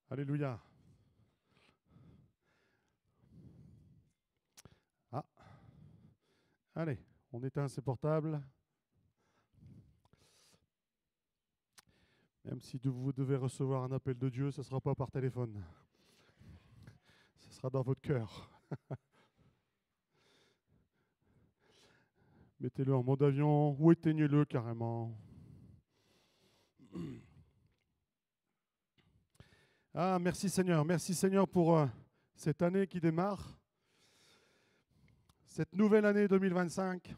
Alléluia. Ah, allez, on éteint ses portables. Même si vous devez recevoir un appel de Dieu, ce ne sera pas par téléphone. Ce sera dans votre cœur. Mettez-le en mode avion ou éteignez-le carrément. Ah, merci Seigneur pour cette année qui démarre, cette nouvelle année 2025,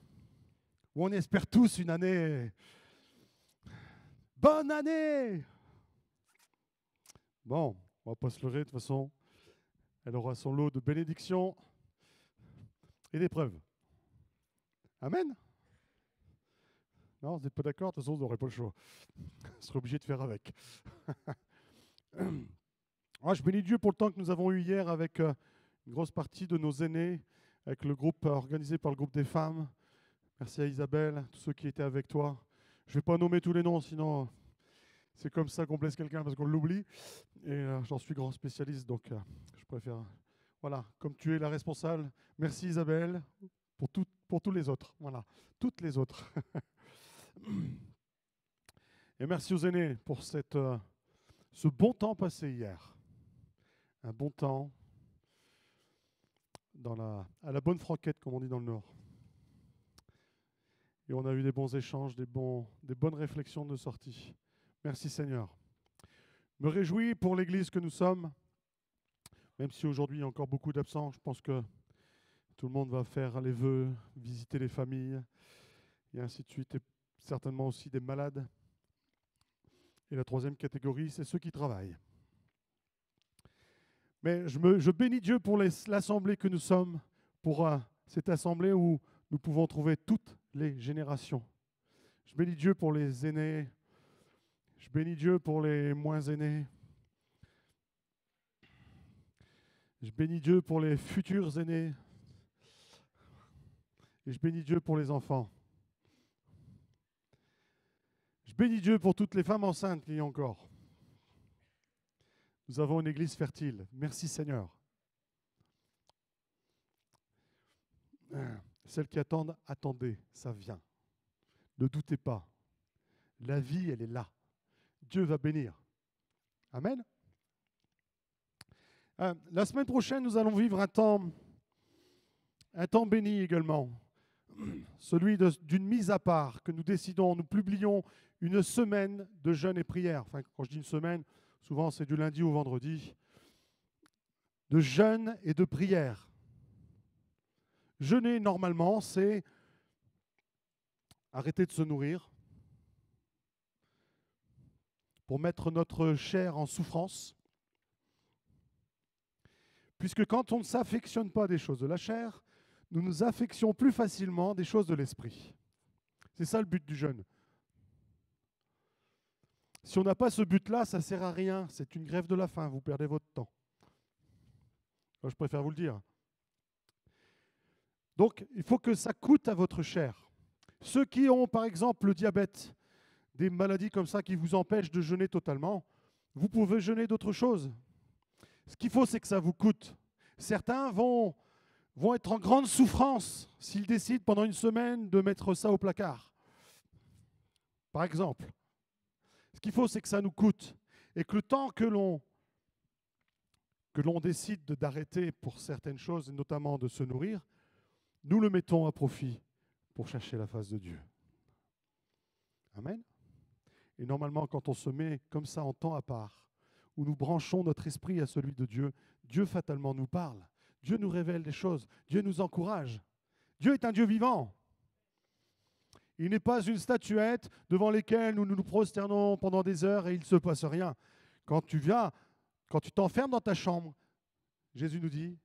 où on espère tous une année. Bonne année! Bon, on ne va pas se leurrer, de toute façon, elle aura son lot de bénédictions et d'épreuves. Amen? Non, vous n'êtes pas d'accord? De toute façon, vous n'aurez pas le choix. Vous serez obligé de faire avec. Je bénis Dieu pour le temps que nous avons eu hier avec une grosse partie de nos aînés, avec le groupe organisé par le groupe des femmes. Merci à Isabelle, tous ceux qui étaient avec toi. Je ne vais pas nommer tous les noms, sinon c'est comme ça qu'on blesse quelqu'un parce qu'on l'oublie. Et j'en suis grand spécialiste, donc je préfère... Voilà, comme tu es la responsable, merci Isabelle pour tous les autres. Voilà, toutes les autres. Et merci aux aînés pour ce bon temps passé hier. Un bon temps à la bonne franquette, comme on dit dans le Nord. Et on a eu des bons échanges, des bonnes réflexions de sortie. Merci Seigneur. Me réjouis pour l'Église que nous sommes, même si aujourd'hui il y a encore beaucoup d'absents. Je pense que tout le monde va faire les vœux, visiter les familles, et ainsi de suite, et certainement aussi des malades. Et la troisième catégorie, c'est ceux qui travaillent. Mais je bénis Dieu pour l'assemblée que nous sommes, pour cette assemblée où nous pouvons trouver toutes les générations. Je bénis Dieu pour les aînés, je bénis Dieu pour les moins aînés, je bénis Dieu pour les futurs aînés, et je bénis Dieu pour les enfants. Je bénis Dieu pour toutes les femmes enceintes qu'il y a encore. Nous avons une église fertile. Merci Seigneur. Celles qui attendent, attendez, ça vient. Ne doutez pas. La vie, elle est là. Dieu va bénir. Amen. La semaine prochaine, nous allons vivre un temps béni également. Celui d'une mise à part que nous décidons. Nous publions une semaine de jeûne et prière. Enfin, quand je dis une semaine, souvent c'est du lundi au vendredi. De jeûne et de prière. Jeûner, normalement, c'est arrêter de se nourrir pour mettre notre chair en souffrance. Puisque quand on ne s'affectionne pas des choses de la chair, nous nous affectionnons plus facilement des choses de l'esprit. C'est ça le but du jeûne. Si on n'a pas ce but-là, ça ne sert à rien. C'est une grève de la faim, vous perdez votre temps. Moi, je préfère vous le dire. Donc, il faut que ça coûte à votre chair. Ceux qui ont, par exemple, le diabète, des maladies comme ça qui vous empêchent de jeûner totalement, vous pouvez jeûner d'autres choses. Ce qu'il faut, c'est que ça vous coûte. Certains vont être en grande souffrance s'ils décident pendant une semaine de mettre ça au placard. Par exemple. Ce qu'il faut, c'est que ça nous coûte. Et que le temps que l'on décide d'arrêter pour certaines choses, et notamment de se nourrir, nous le mettons à profit pour chercher la face de Dieu. Amen. Et normalement, quand on se met comme ça en temps à part, où nous branchons notre esprit à celui de Dieu, Dieu fatalement nous parle. Dieu nous révèle des choses. Dieu nous encourage. Dieu est un Dieu vivant. Il n'est pas une statuette devant laquelle nous nous prosternons pendant des heures et il ne se passe rien. Quand tu t'enfermes dans ta chambre, Jésus nous dit,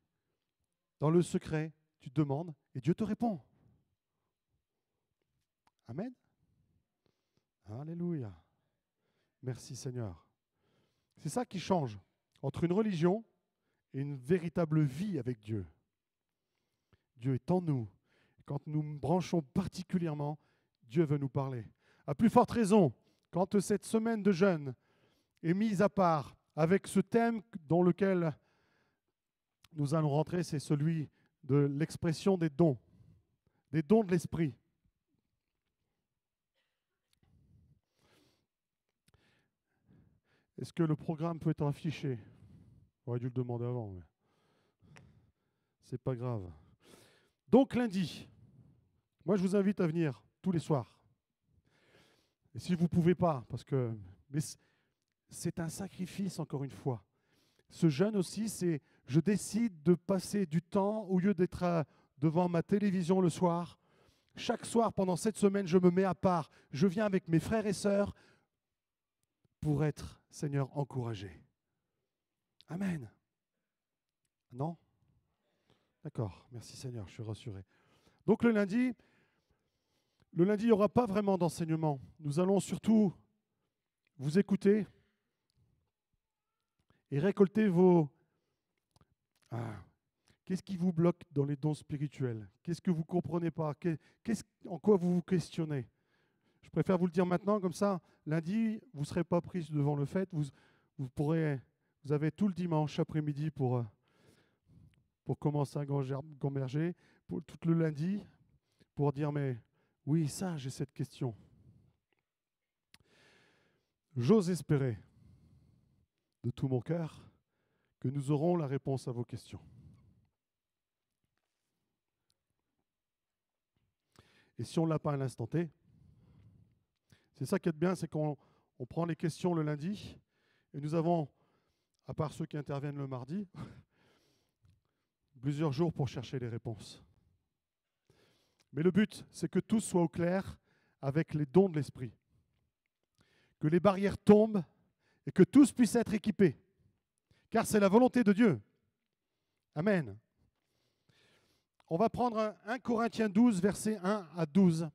dans le secret, tu demandes et Dieu te répond. Amen. Alléluia. Merci Seigneur. C'est ça qui change entre une religion et une véritable vie avec Dieu. Dieu est en nous. Quand nous nous branchons particulièrement, Dieu veut nous parler. À plus forte raison, quand cette semaine de jeûne est mise à part avec ce thème dans lequel nous allons rentrer, c'est celui de l'expression des dons de l'esprit. Est-ce que le programme peut être affiché? J'aurais dû le demander avant, mais c'est pas grave. Donc lundi, moi je vous invite à venir tous les soirs. Et si vous ne pouvez pas, parce que c'est un sacrifice encore une fois. Ce jeûne aussi, c'est je décide de passer du temps au lieu d'être devant ma télévision le soir. Chaque soir, pendant cette semaine, je me mets à part. Je viens avec mes frères et sœurs pour être, Seigneur, encouragé. Amen. Non? D'accord. Merci Seigneur, je suis rassuré. Donc le lundi, il n'y aura pas vraiment d'enseignement. Nous allons surtout vous écouter et récolter vos... Qu'est-ce qui vous bloque dans les dons spirituels? Qu'est-ce que vous ne comprenez pas? En quoi vous vous questionnez? Je préfère vous le dire maintenant, comme ça, lundi, vous ne serez pas pris devant le fait. Vous avez tout le dimanche après-midi pour commencer à gamberger, tout le lundi, pour dire, mais oui, ça, j'ai cette question. J'ose espérer de tout mon cœur que nous aurons la réponse à vos questions. Et si on ne l'a pas à l'instant T, c'est ça qui est bien, c'est qu'on prend les questions le lundi, et nous avons, à part ceux qui interviennent le mardi, plusieurs jours pour chercher les réponses. Mais le but, c'est que tout soit au clair avec les dons de l'esprit. Que les barrières tombent et que tous puissent être équipés. Car c'est la volonté de Dieu. Amen. On va prendre 1 Corinthiens 12, versets 1 à 12.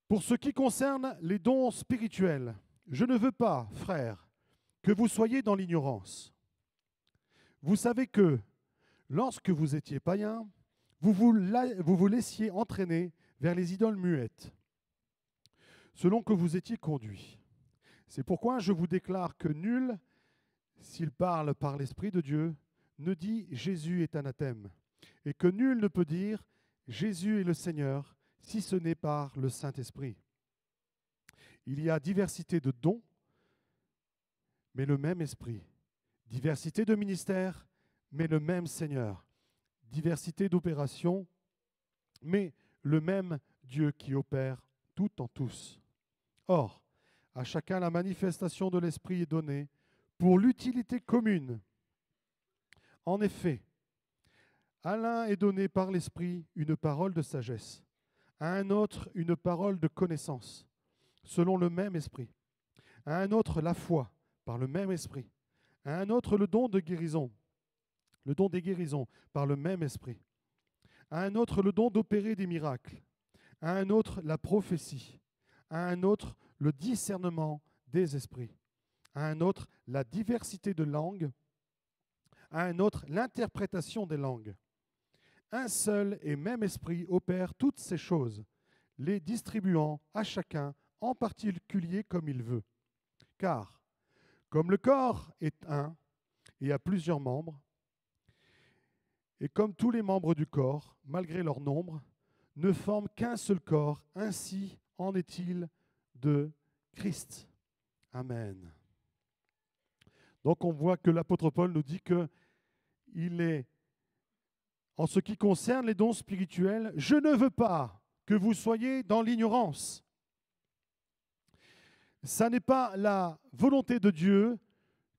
Pour ce qui concerne les dons spirituels, je ne veux pas, frères, que vous soyez dans l'ignorance. Vous savez que, lorsque vous étiez païens, vous vous laissiez entraîner vers les idoles muettes, selon que vous étiez conduits. C'est pourquoi je vous déclare que nul, s'il parle par l'Esprit de Dieu, ne dit « Jésus est anathème », et que nul ne peut dire « Jésus est le Seigneur », si ce n'est par le Saint-Esprit. Il y a diversité de dons, mais le même Esprit. Diversité de ministères, mais le même Seigneur. Diversité d'opérations, mais le même Dieu qui opère tout en tous. Or, à chacun la manifestation de l'Esprit est donnée pour l'utilité commune. En effet, à l'un est donné par l'Esprit une parole de sagesse, à un autre une parole de connaissance, selon le même Esprit, à un autre la foi, par le même Esprit, à un autre le don de guérison, le don des guérisons, par le même Esprit, à un autre le don d'opérer des miracles, à un autre la prophétie, à un autre le discernement des esprits, à un autre la diversité de langues, à un autre l'interprétation des langues. Un seul et même esprit opère toutes ces choses, les distribuant à chacun en particulier comme il veut. Car, comme le corps est un et a plusieurs membres, et comme tous les membres du corps, malgré leur nombre, ne forment qu'un seul corps, ainsi en est-il de Christ. Amen. Donc on voit que l'apôtre Paul nous dit que il est, en ce qui concerne les dons spirituels, je ne veux pas que vous soyez dans l'ignorance. Ça n'est pas la volonté de Dieu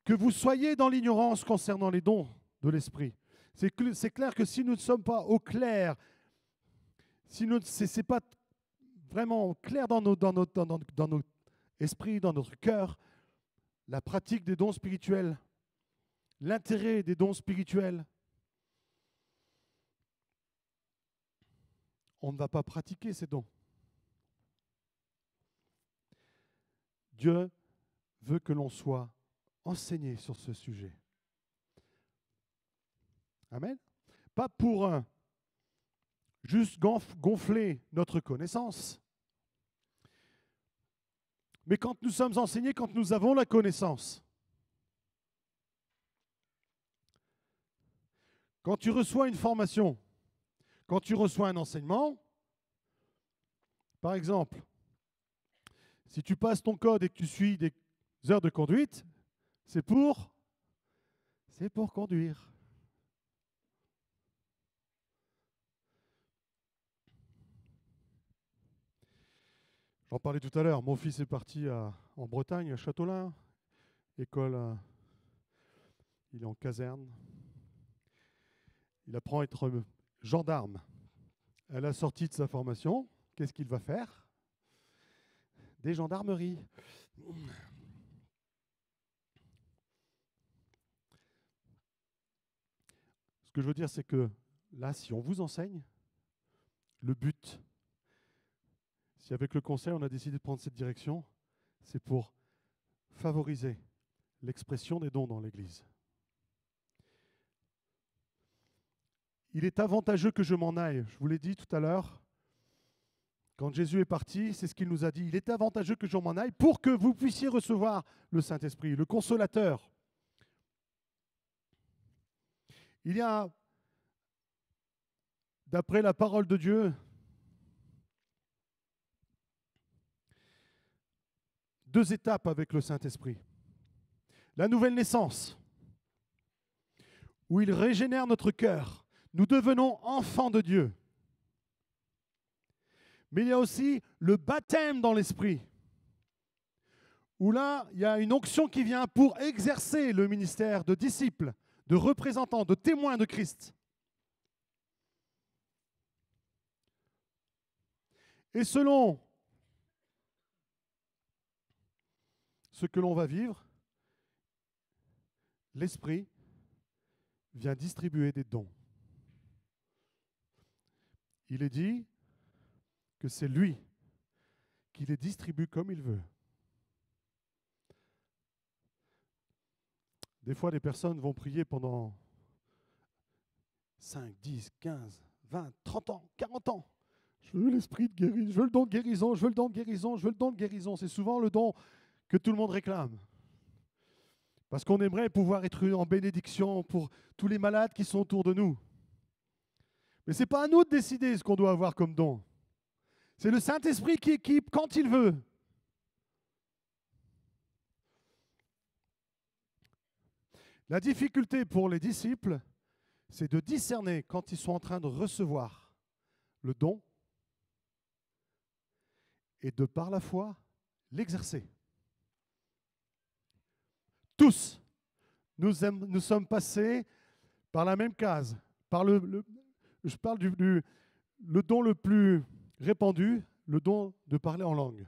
que vous soyez dans l'ignorance concernant les dons de l'esprit. C'est clair que si nous ne sommes pas au clair, si ce n'est pas vraiment clair dans notre esprit, dans notre cœur, la pratique des dons spirituels, l'intérêt des dons spirituels, on ne va pas pratiquer ces dons. Dieu veut que l'on soit enseigné sur ce sujet. Amen. Pas pour juste gonfler notre connaissance, Mais quand nous sommes enseignés, quand nous avons la connaissance, quand tu reçois une formation, quand tu reçois un enseignement, par exemple, si tu passes ton code et que tu suis des heures de conduite, c'est pour conduire. J'en parlais tout à l'heure, mon fils est parti en Bretagne, à Châteaulin, école, il est en caserne. Il apprend à être gendarme. À la sortie de sa formation, qu'est-ce qu'il va faire? Des gendarmeries. Ce que je veux dire, c'est que là, si on vous enseigne, le but, si avec le conseil on a décidé de prendre cette direction, c'est pour favoriser l'expression des dons dans l'Église. Il est avantageux que je m'en aille. Je vous l'ai dit tout à l'heure, quand Jésus est parti, c'est ce qu'il nous a dit. Il est avantageux que je m'en aille pour que vous puissiez recevoir le Saint-Esprit, le Consolateur. Il y a, d'après la parole de Dieu, deux étapes avec le Saint-Esprit. La nouvelle naissance, où il régénère notre cœur. Nous devenons enfants de Dieu. Mais il y a aussi le baptême dans l'Esprit, où là, il y a une onction qui vient pour exercer le ministère de disciple, de représentant, de témoin de Christ. Et selon ce que l'on va vivre, l'Esprit vient distribuer des dons. Il est dit que c'est lui qui les distribue comme il veut. Des fois, des personnes vont prier pendant 5, 10, 15, 20, 30 ans, 40 ans. Je veux l'esprit de guérison, je veux le don de guérison, je veux le don de guérison, je veux le don de guérison. C'est souvent le don que tout le monde réclame. Parce qu'on aimerait pouvoir être en bénédiction pour tous les malades qui sont autour de nous. Mais ce n'est pas à nous de décider ce qu'on doit avoir comme don. C'est le Saint-Esprit qui équipe quand il veut. La difficulté pour les disciples, c'est de discerner quand ils sont en train de recevoir le don et de par la foi l'exercer. Tous, nous sommes passés par la même case, par je parle le don le plus répandu, le don de parler en langue.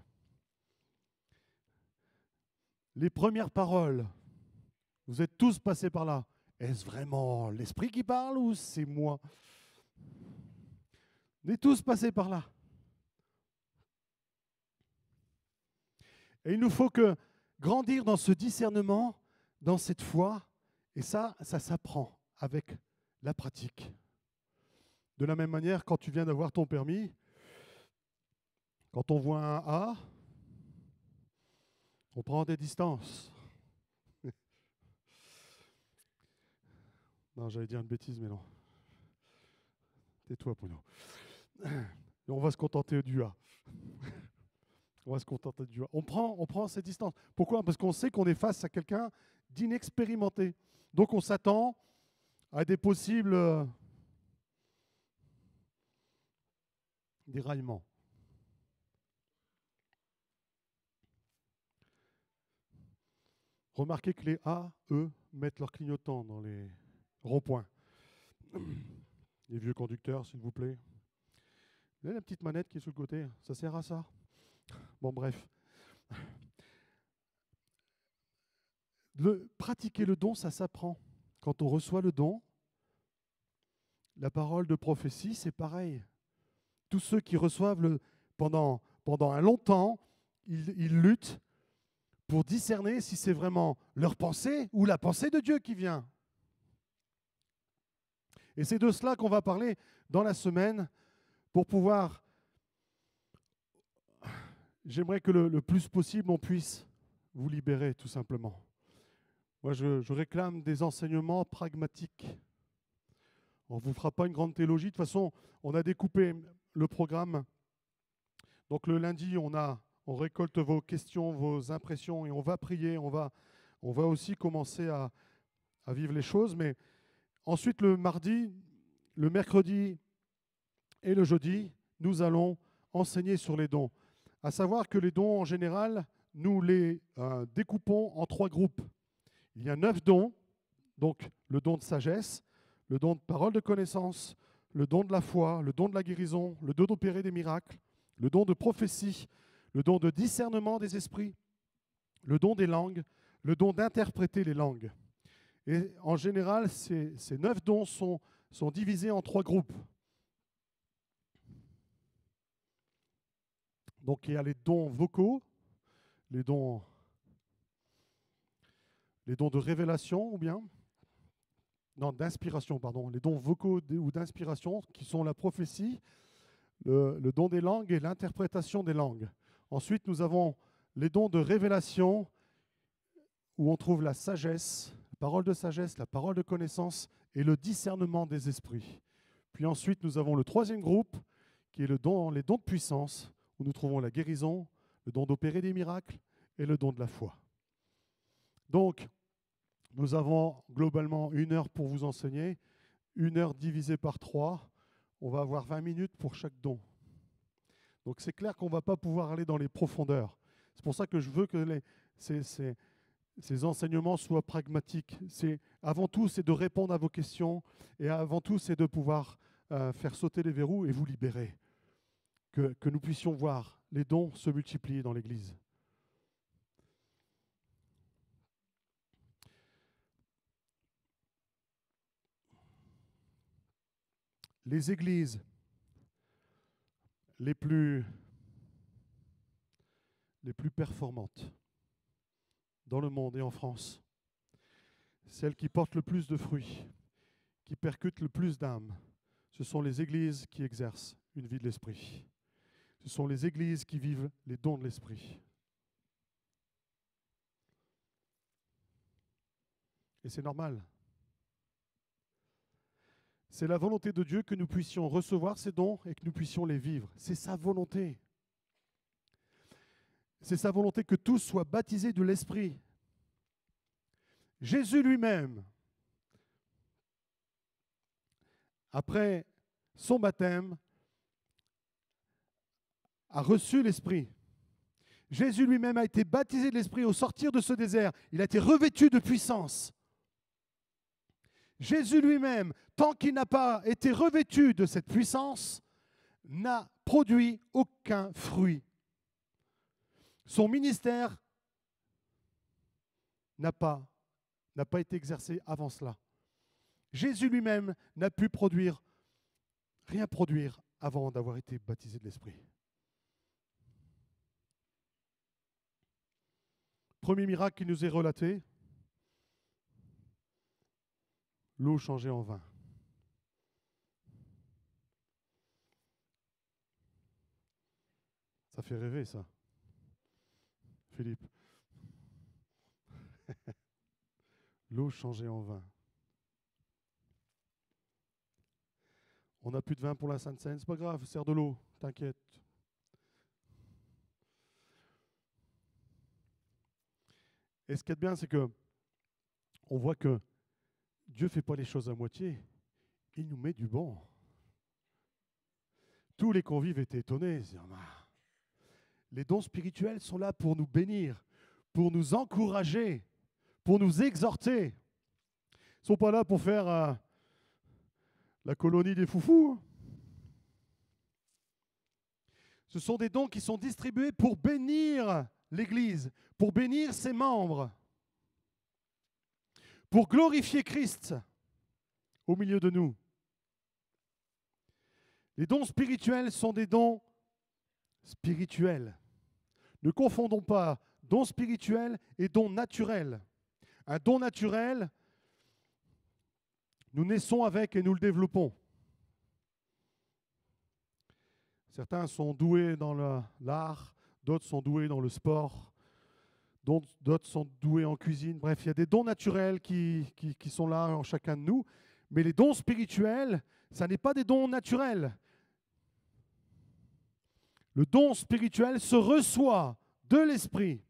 Les premières paroles, vous êtes tous passés par là. Est-ce vraiment l'Esprit qui parle ou c'est moi? On est tous passés par là. Et il nous faut que grandir dans ce discernement, dans cette foi, et ça s'apprend avec la pratique. De la même manière, quand tu viens d'avoir ton permis, quand on voit un A, on prend des distances. Non, j'allais dire une bêtise, mais non. Tais-toi, Bruno. Et on va se contenter du A. On va se contenter du A. On prend ces distances. Pourquoi? Parce qu'on sait qu'on est face à quelqu'un d'inexpérimenté. Donc on s'attend à des possibles déraillements. Remarquez que les A, eux, mettent leur clignotant dans les ronds-points. Les vieux conducteurs, s'il vous plaît. Vous avez la petite manette qui est sur le côté, ça sert à ça. Bon, bref. Pratiquer le don, ça s'apprend. Quand on reçoit le don, la parole de prophétie, c'est pareil. Tous ceux qui reçoivent pendant un long temps, ils luttent pour discerner si c'est vraiment leur pensée ou la pensée de Dieu qui vient. Et c'est de cela qu'on va parler dans la semaine pour pouvoir j'aimerais que le plus possible, on puisse vous libérer, tout simplement. Moi, je réclame des enseignements pragmatiques. On ne vous fera pas une grande théologie. De toute façon, on a découpé le programme. Donc le lundi, on récolte vos questions, vos impressions, et on va prier. On va aussi commencer à vivre les choses. Mais ensuite, le mardi, le mercredi et le jeudi, nous allons enseigner sur les dons. À savoir que les dons, en général, nous les découpons en 3 groupes. Il y a 9 dons, donc le don de sagesse, le don de parole de connaissance, le don de la foi, le don de la guérison, le don d'opérer des miracles, le don de prophétie, le don de discernement des esprits, le don des langues, le don d'interpréter les langues. Et en général, ces 9 dons sont divisés en 3 groupes. Donc il y a les dons vocaux, les dons de révélation d'inspiration, les dons vocaux ou d'inspiration qui sont la prophétie, le don des langues et l'interprétation des langues. Ensuite, nous avons les dons de révélation où on trouve la sagesse, la parole de sagesse, la parole de connaissance et le discernement des esprits. Puis ensuite, nous avons le 3e groupe qui est les dons de puissance où nous trouvons la guérison, le don d'opérer des miracles et le don de la foi. Donc, nous avons globalement 1 heure pour vous enseigner, 1 heure divisée par 3. On va avoir 20 minutes pour chaque don. Donc c'est clair qu'on ne va pas pouvoir aller dans les profondeurs. C'est pour ça que je veux que ces enseignements soient pragmatiques. Avant tout, c'est de répondre à vos questions et avant tout, c'est de pouvoir faire sauter les verrous et vous libérer. Que nous puissions voir les dons se multiplier dans l'Église. Les églises les plus performantes dans le monde et en France, celles qui portent le plus de fruits, qui percutent le plus d'âmes, ce sont les églises qui exercent une vie de l'esprit. Ce sont les églises qui vivent les dons de l'esprit. Et c'est normal. C'est la volonté de Dieu que nous puissions recevoir ces dons et que nous puissions les vivre. C'est sa volonté. C'est sa volonté que tous soient baptisés de l'Esprit. Jésus lui-même, après son baptême, a reçu l'Esprit. Jésus lui-même a été baptisé de l'Esprit au sortir de ce désert. Il a été revêtu de puissance. Jésus lui-même, tant qu'il n'a pas été revêtu de cette puissance, n'a produit aucun fruit. Son ministère n'a pas été exercé avant cela. Jésus lui-même n'a pu rien produire avant d'avoir été baptisé de l'Esprit. Premier miracle qui nous est relaté, l'eau changée en vin. Ça fait rêver, ça. Philippe. L'eau changée en vin. On n'a plus de vin pour la Sainte Seine, c'est pas grave, sers de l'eau, t'inquiète. Et ce qui est bien, c'est que on voit que Dieu ne fait pas les choses à moitié, il nous met du bon. Tous les convives étaient étonnés. Les dons spirituels sont là pour nous bénir, pour nous encourager, pour nous exhorter. Ils ne sont pas là pour faire la colonie des foufous. Ce sont des dons qui sont distribués pour bénir l'Église, pour bénir ses membres, pour glorifier Christ au milieu de nous. Les dons spirituels sont des dons spirituels. Ne confondons pas dons spirituels et dons naturels. Un don naturel, nous naissons avec et nous le développons. Certains sont doués dans l'art, d'autres sont doués dans le sport, d'autres sont doués en cuisine. Bref, il y a des dons naturels qui sont là en chacun de nous. Mais les dons spirituels, ça n'est pas des dons naturels. Le don spirituel se reçoit de l'Esprit.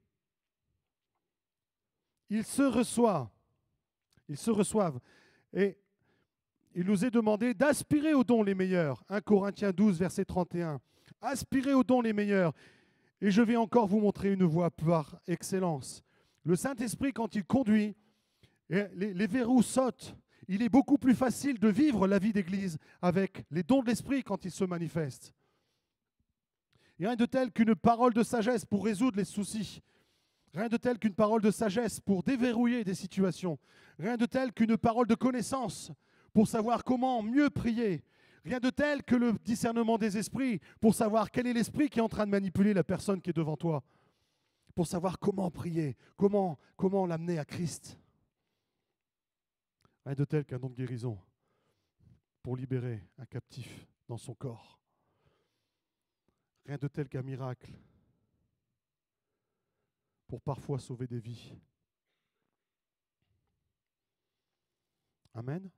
Ils se reçoivent. Ils se reçoivent. Et il nous est demandé d'aspirer aux dons les meilleurs. 1 Corinthiens 12, verset 31. Aspirez aux dons les meilleurs. Et je vais encore vous montrer une voie par excellence. Le Saint-Esprit, quand il conduit, les verrous sautent. Il est beaucoup plus facile de vivre la vie d'Église avec les dons de l'Esprit quand ils se manifestent. Rien de tel qu'une parole de sagesse pour résoudre les soucis. Rien de tel qu'une parole de sagesse pour déverrouiller des situations. Rien de tel qu'une parole de connaissance pour savoir comment mieux prier. Rien de tel que le discernement des esprits pour savoir quel est l'esprit qui est en train de manipuler la personne qui est devant toi. Pour savoir comment prier, comment l'amener à Christ. Rien de tel qu'un don de guérison pour libérer un captif dans son corps. Rien de tel qu'un miracle pour parfois sauver des vies. Amen.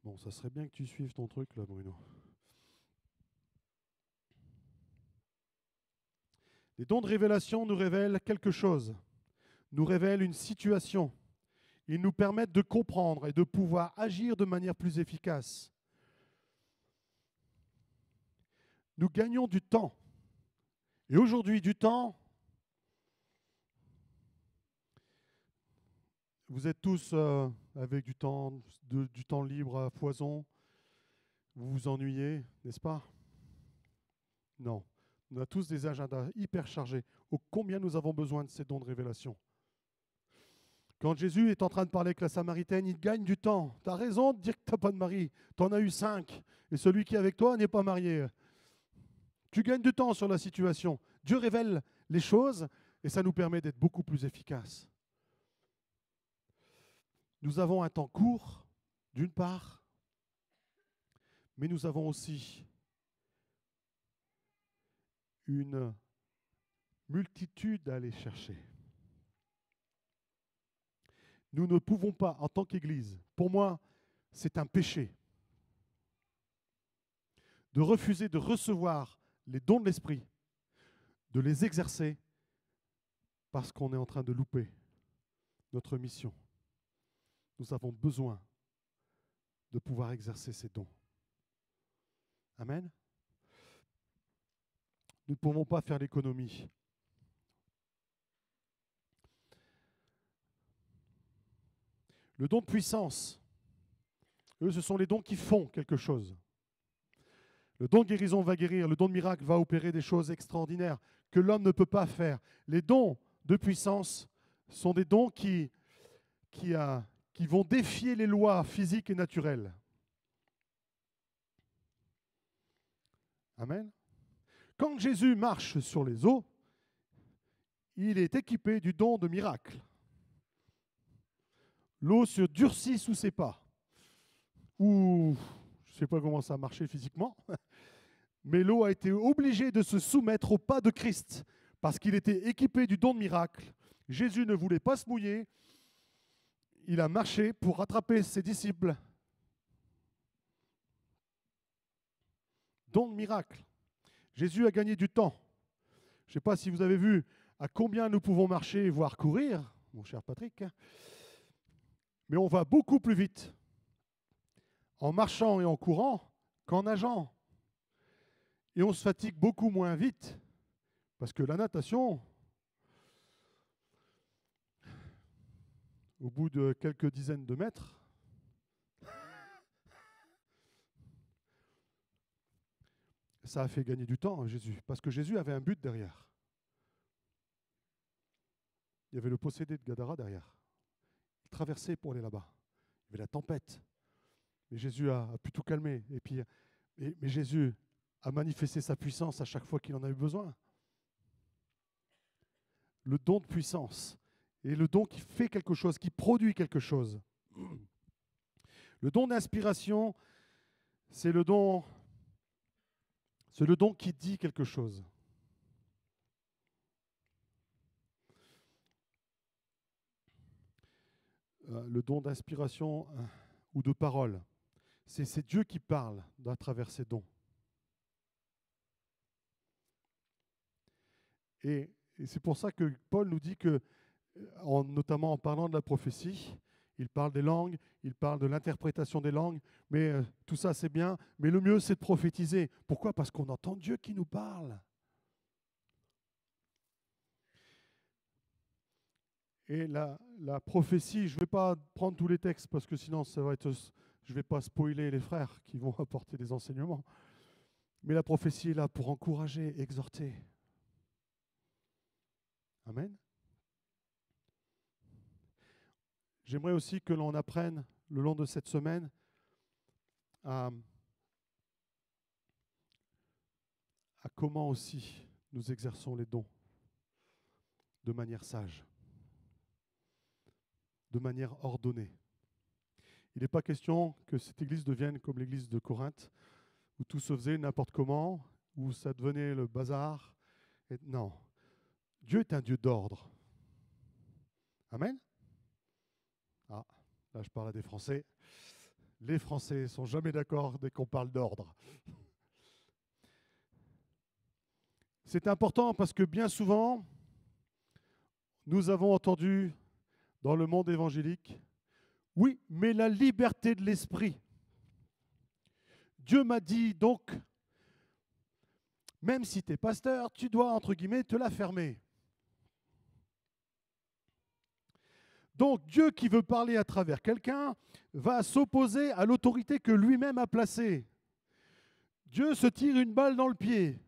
Bon, ça serait bien que tu suives ton truc là, Bruno. Les dons de révélation nous révèlent quelque chose, nous révèlent une situation. Ils nous permettent de comprendre et de pouvoir agir de manière plus efficace. Nous gagnons du temps. Et aujourd'hui, du temps, vous êtes tous avec du temps libre à foison. Vous vous ennuyez, n'est-ce pas? Non. On a tous des agendas hyper chargés. Ô combien nous avons besoin de ces dons de révélation. Quand Jésus est en train de parler avec la Samaritaine, il gagne du temps. Tu as raison de dire que tu n'as pas de mari. Tu en as eu 5. Et celui qui est avec toi n'est pas marié. Tu gagnes du temps sur la situation. Dieu révèle les choses et ça nous permet d'être beaucoup plus efficaces. Nous avons un temps court, d'une part, mais nous avons aussi une multitude à aller chercher. Nous ne pouvons pas, en tant qu'Église, pour moi, c'est un péché, de refuser de recevoir les dons de l'Esprit, de les exercer, parce qu'on est en train de louper notre mission. Nous avons besoin de pouvoir exercer ces dons. Amen. Nous ne pouvons pas faire l'économie. Le don de puissance, eux, ce sont les dons qui font quelque chose. Le don de guérison va guérir, le don de miracle va opérer des choses extraordinaires que l'homme ne peut pas faire. Les dons de puissance sont des dons qui vont défier les lois physiques et naturelles. Amen. Quand Jésus marche sur les eaux, il est équipé du don de miracle. L'eau se durcit sous ses pas. Ou, je ne sais pas comment ça a marché physiquement, mais l'eau a été obligée de se soumettre au pas de Christ parce qu'il était équipé du don de miracle. Jésus ne voulait pas se mouiller. Il a marché pour rattraper ses disciples. Don de miracle. Jésus a gagné du temps. Je ne sais pas si vous avez vu à combien nous pouvons marcher, voire courir, mon cher Patrick, mais on va beaucoup plus vite en marchant et en courant qu'en nageant. Et on se fatigue beaucoup moins vite parce que la natation, au bout de quelques dizaines de mètres, ça a fait gagner du temps à Jésus, parce que Jésus avait un but derrière. Il y avait le possédé de Gadara derrière. Il traversait pour aller là-bas. Il y avait la tempête. Mais Jésus a pu tout calmer. Mais Jésus a manifesté sa puissance à chaque fois qu'il en a eu besoin. Le don de puissance est le don qui fait quelque chose, qui produit quelque chose. Le don d'inspiration, c'est le don C'est le don qui dit quelque chose. Le don d'inspiration ou de parole. C'est Dieu qui parle à travers ses dons. Et c'est pour ça que Paul nous dit que, notamment en parlant de la prophétie, il parle des langues, il parle de l'interprétation des langues, mais tout ça c'est bien, mais le mieux c'est de prophétiser. Pourquoi? Parce qu'on entend Dieu qui nous parle. Et la prophétie, je ne vais pas prendre tous les textes parce que sinon je ne vais pas spoiler les frères qui vont apporter des enseignements. Mais la prophétie est là pour encourager, exhorter. Amen. J'aimerais aussi que l'on apprenne le long de cette semaine à comment aussi nous exerçons les dons de manière sage, de manière ordonnée. Il n'est pas question que cette église devienne comme l'église de Corinthe, où tout se faisait n'importe comment, où ça devenait le bazar. Et non, Dieu est un Dieu d'ordre. Amen. Ah, là je parle à des Français. Les Français ne sont jamais d'accord dès qu'on parle d'ordre. C'est important parce que bien souvent, nous avons entendu dans le monde évangélique, oui, mais la liberté de l'esprit. Dieu m'a dit donc, même si tu es pasteur, tu dois, entre guillemets, te la fermer. Donc Dieu qui veut parler à travers quelqu'un va s'opposer à l'autorité que lui-même a placée. Dieu se tire une balle dans le pied.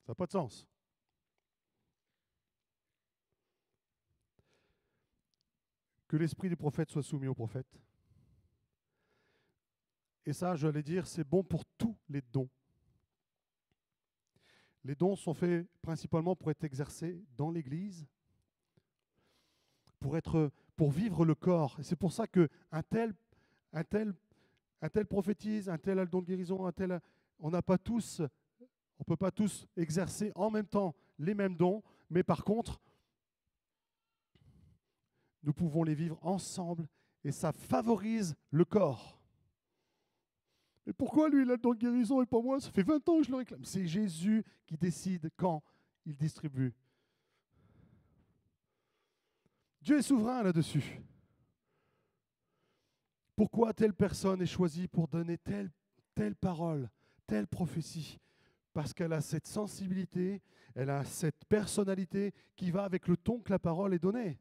Ça n'a pas de sens. Que l'esprit du prophète soit soumis au prophète. Et ça, j'allais dire, c'est bon pour tous les dons. Les dons sont faits principalement pour être exercés dans l'Église, pour vivre le corps. Et c'est pour ça qu'un tel prophétise, un tel a le don de guérison, on ne peut pas tous exercer en même temps les mêmes dons, mais par contre, nous pouvons les vivre ensemble et ça favorise le corps. Mais pourquoi lui, il a le don de guérison et pas moi? Ça fait 20 ans que je le réclame. C'est Jésus qui décide quand il distribue. Dieu est souverain là-dessus. Pourquoi telle personne est choisie pour donner telle parole, telle prophétie? Parce qu'elle a cette sensibilité, elle a cette personnalité qui va avec le ton que la parole est donnée.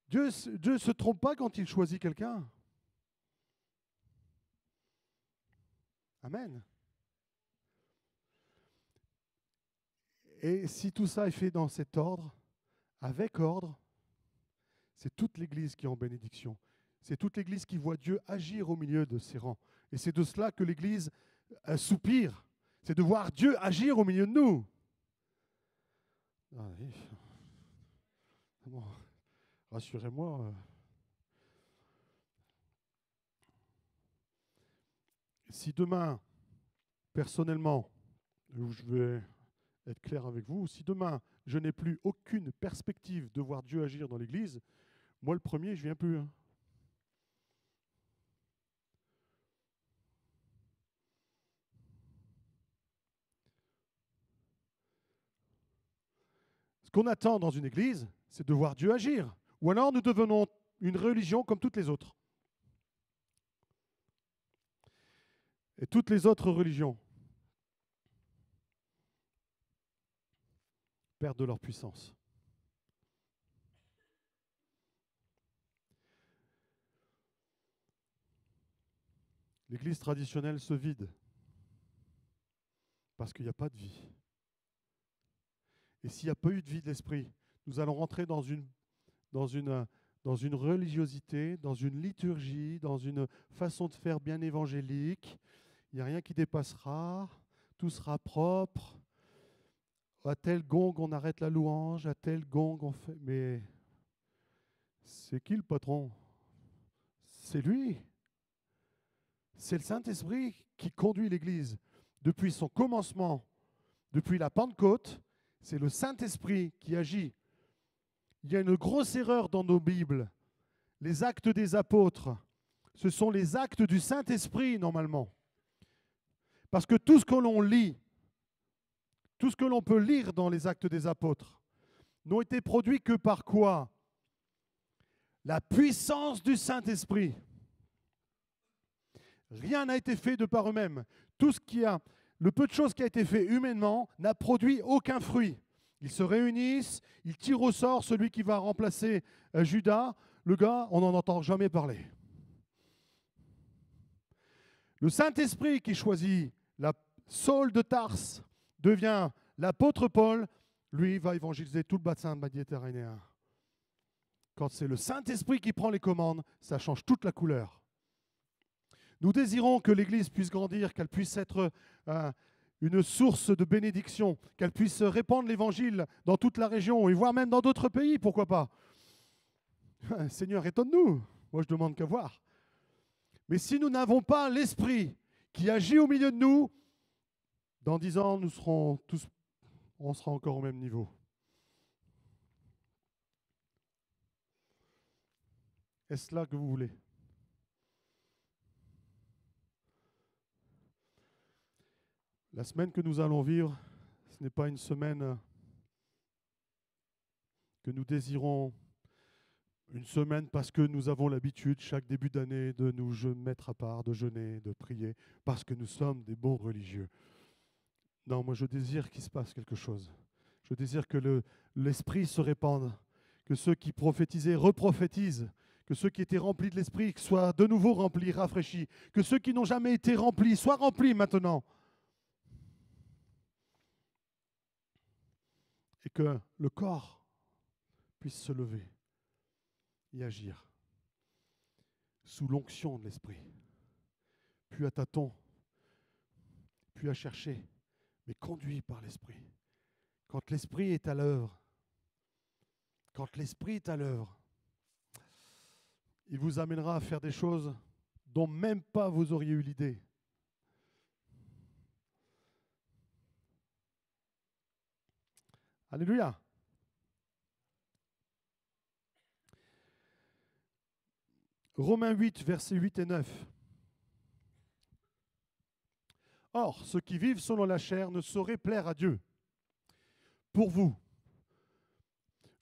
Dieu ne se trompe pas quand il choisit quelqu'un. Amen. Et si tout ça est fait dans cet ordre, avec ordre, c'est toute l'Église qui est en bénédiction. C'est toute l'Église qui voit Dieu agir au milieu de ses rangs. Et c'est de cela que l'Église soupire. C'est de voir Dieu agir au milieu de nous. Ah, oui. Bon, rassurez-moi. Si demain, personnellement, je vais être clair avec vous, si demain, je n'ai plus aucune perspective de voir Dieu agir dans l'Église, moi le premier, je ne viens plus. Hein. Ce qu'on attend dans une église, c'est de voir Dieu agir. Ou alors nous devenons une religion comme toutes les autres. Et toutes les autres religions perdent de leur puissance. L'église traditionnelle se vide parce qu'il n'y a pas de vie. Et s'il n'y a pas eu de vie de l'esprit, nous allons rentrer dans une religiosité, dans une liturgie, dans une façon de faire bien évangélique. Il n'y a rien qui dépassera, tout sera propre. À tel gong, on arrête la louange, à tel gong, on fait... Mais c'est qui le patron? C'est lui. c'est le Saint-Esprit qui conduit l'Église depuis son commencement, depuis la Pentecôte. C'est le Saint-Esprit qui agit. Il y a une grosse erreur dans nos Bibles. Les actes des apôtres, ce sont les actes du Saint-Esprit normalement. Parce que tout ce que l'on lit, tout ce que l'on peut lire dans les actes des apôtres, n'ont été produits que par quoi? La puissance du Saint-Esprit. Rien n'a été fait de par eux-mêmes. Le peu de choses qui a été fait humainement n'a produit aucun fruit. Ils se réunissent, ils tirent au sort celui qui va remplacer Judas. Le gars, on n'en entend jamais parler. Le Saint-Esprit qui choisit Saul de Tarse devient l'apôtre Paul. Lui va évangéliser tout le bassin méditerranéen. Quand c'est le Saint-Esprit qui prend les commandes, ça change toute la couleur. Nous désirons que l'Église puisse grandir, qu'elle puisse être une source de bénédiction, qu'elle puisse répandre l'Évangile dans toute la région, et voire même dans d'autres pays, pourquoi pas. Seigneur, étonne-nous. Moi, je demande qu'à voir. Mais si nous n'avons pas l'Esprit qui agit au milieu de nous, dans 10 ans, on sera encore au même niveau. Est-ce là que vous voulez? La semaine que nous allons vivre, ce n'est pas une semaine que nous désirons, une semaine parce que nous avons l'habitude, chaque début d'année, de nous mettre à part, de jeûner, de prier, parce que nous sommes des bons religieux. Non, moi je désire qu'il se passe quelque chose. Je désire que l'Esprit se répande, que ceux qui prophétisaient reprophétisent, que ceux qui étaient remplis de l'Esprit soient de nouveau remplis, rafraîchis, que ceux qui n'ont jamais été remplis soient remplis maintenant. Et que le corps puisse se lever et agir sous l'onction de l'Esprit. Plus à tâtons, plus à chercher, mais conduit par l'Esprit. Quand l'Esprit est à l'œuvre, il vous amènera à faire des choses dont même pas vous auriez eu l'idée. Alléluia. Romains 8, versets 8 et 9. Or, ceux qui vivent selon la chair ne sauraient plaire à Dieu. Pour vous,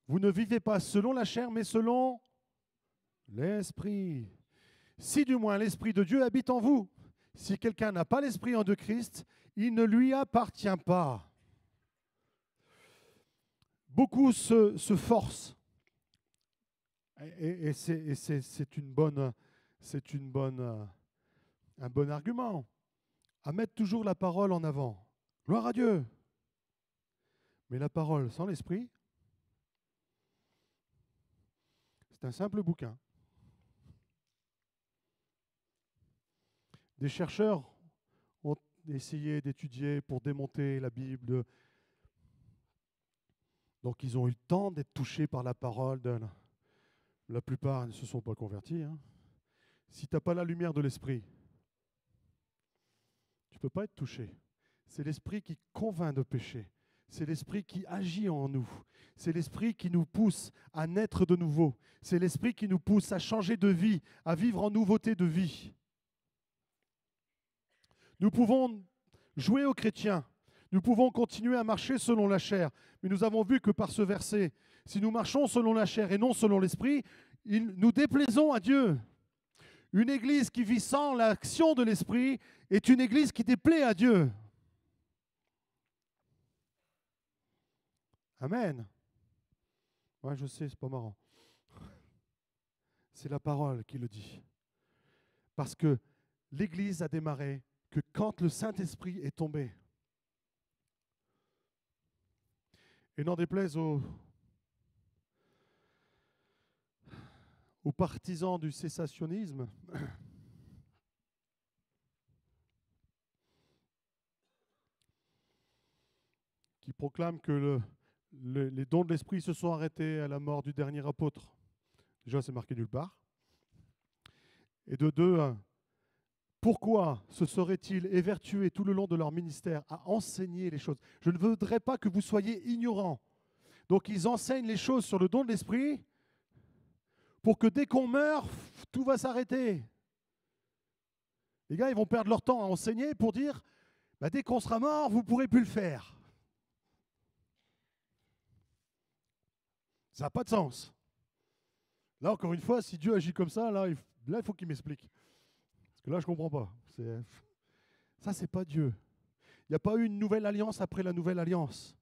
vous ne vivez pas selon la chair, mais selon l'Esprit. Si du moins l'Esprit de Dieu habite en vous. Si quelqu'un n'a pas l'Esprit en de Christ, il ne lui appartient pas. Beaucoup se forcent. Et c'est un bon argument à mettre toujours la parole en avant. Gloire à Dieu. Mais la parole sans l'Esprit, c'est un simple bouquin. Des chercheurs ont essayé d'étudier pour démonter la Bible. Donc ils ont eu le temps d'être touchés par la parole. La plupart ne se sont pas convertis. Si tu n'as pas la lumière de l'Esprit, tu ne peux pas être touché. C'est l'Esprit qui convainc de péché. C'est l'Esprit qui agit en nous. C'est l'Esprit qui nous pousse à naître de nouveau. C'est l'Esprit qui nous pousse à changer de vie, à vivre en nouveauté de vie. Nous pouvons jouer aux chrétiens. Nous pouvons continuer à marcher selon la chair. Mais nous avons vu que par ce verset, si nous marchons selon la chair et non selon l'Esprit, nous déplaisons à Dieu. Une église qui vit sans l'action de l'Esprit est une église qui déplaît à Dieu. Amen. Ouais, je sais, c'est pas marrant. C'est la parole qui le dit. Parce que l'église a démarré que quand le Saint-Esprit est tombé. Et n'en déplaise aux partisans du cessationnisme, qui proclament que les dons de l'Esprit se sont arrêtés à la mort du dernier apôtre. Déjà, c'est marqué nulle part. Et de deux, Pourquoi se seraient-ils évertués tout le long de leur ministère à enseigner les choses? Je ne voudrais pas que vous soyez ignorants. Donc ils enseignent les choses sur le don de l'esprit pour que dès qu'on meurt, tout va s'arrêter. Les gars, ils vont perdre leur temps à enseigner pour dire, bah, dès qu'on sera mort, vous ne pourrez plus le faire. Ça n'a pas de sens. Là, encore une fois, si Dieu agit comme ça, là, il faut qu'il m'explique. Parce que là, je ne comprends pas. Ça, ce n'est pas Dieu. Il n'y a pas eu une nouvelle alliance après la nouvelle alliance.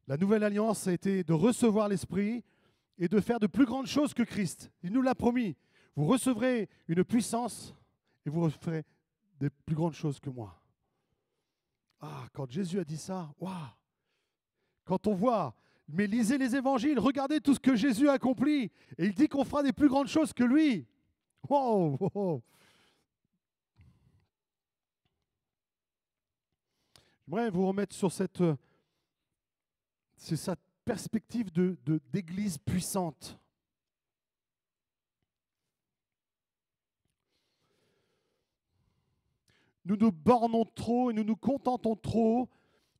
La nouvelle alliance a été de recevoir l'Esprit et de faire de plus grandes choses que Christ. Il nous l'a promis. Vous recevrez une puissance et vous ferez des plus grandes choses que moi. Ah, quand Jésus a dit ça, waouh! Quand on voit, mais lisez les évangiles, regardez tout ce que Jésus a accompli. Et il dit qu'on fera des plus grandes choses que lui. Wow, wow. J'aimerais vous remettre sur cette perspective d'église puissante. Nous nous bornons trop et nous nous contentons trop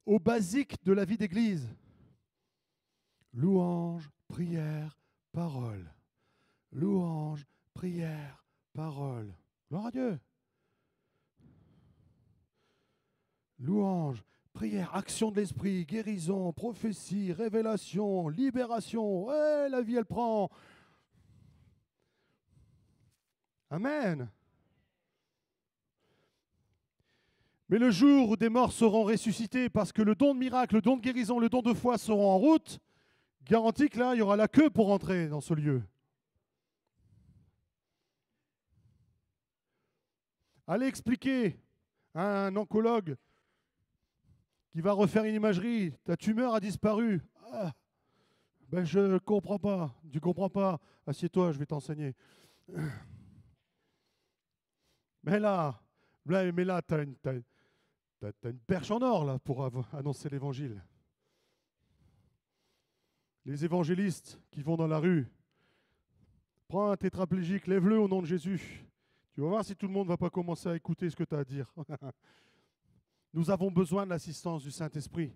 aux basiques de la vie d'église. Louange, prière, parole. Louange, prière, parole. Gloire à Dieu. Louange, prière, action de l'esprit, guérison, prophétie, révélation, libération. Ouais, la vie, elle prend. Amen. Mais le jour où des morts seront ressuscités parce que le don de miracle, le don de guérison, le don de foi seront en route, garantie que là, il y aura la queue pour entrer dans ce lieu. Allez expliquer à un oncologue qui va refaire une imagerie, ta tumeur a disparu. Ah, ben je ne comprends pas. Tu ne comprends pas. Assieds-toi, je vais t'enseigner. Mais là tu as une perche en or là, pour annoncer l'évangile. Les évangélistes qui vont dans la rue, prends un tétraplégique, lève-le au nom de Jésus. Tu vas voir si tout le monde ne va pas commencer à écouter ce que tu as à dire. Nous avons besoin de l'assistance du Saint-Esprit.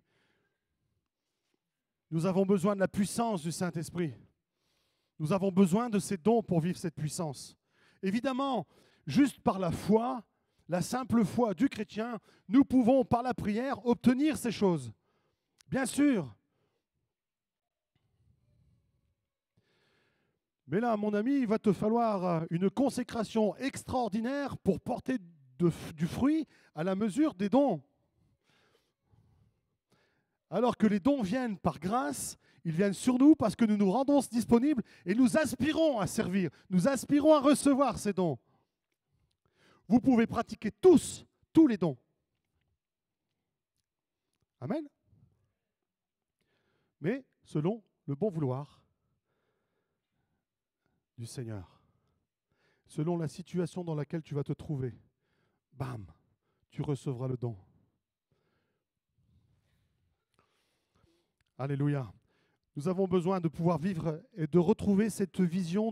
Nous avons besoin de la puissance du Saint-Esprit. Nous avons besoin de ces dons pour vivre cette puissance. Évidemment, juste par la foi, la simple foi du chrétien, nous pouvons, par la prière, obtenir ces choses. Bien sûr. Mais là, mon ami, il va te falloir une consécration extraordinaire pour porter du fruit à la mesure des dons. Alors que les dons viennent par grâce, ils viennent sur nous parce que nous nous rendons disponibles et nous aspirons à servir, nous aspirons à recevoir ces dons. Vous pouvez pratiquer tous les dons. Amen. Mais selon le bon vouloir du Seigneur, selon la situation dans laquelle tu vas te trouver, bam, tu recevras le don. Alléluia. Nous avons besoin de pouvoir vivre et de retrouver cette vision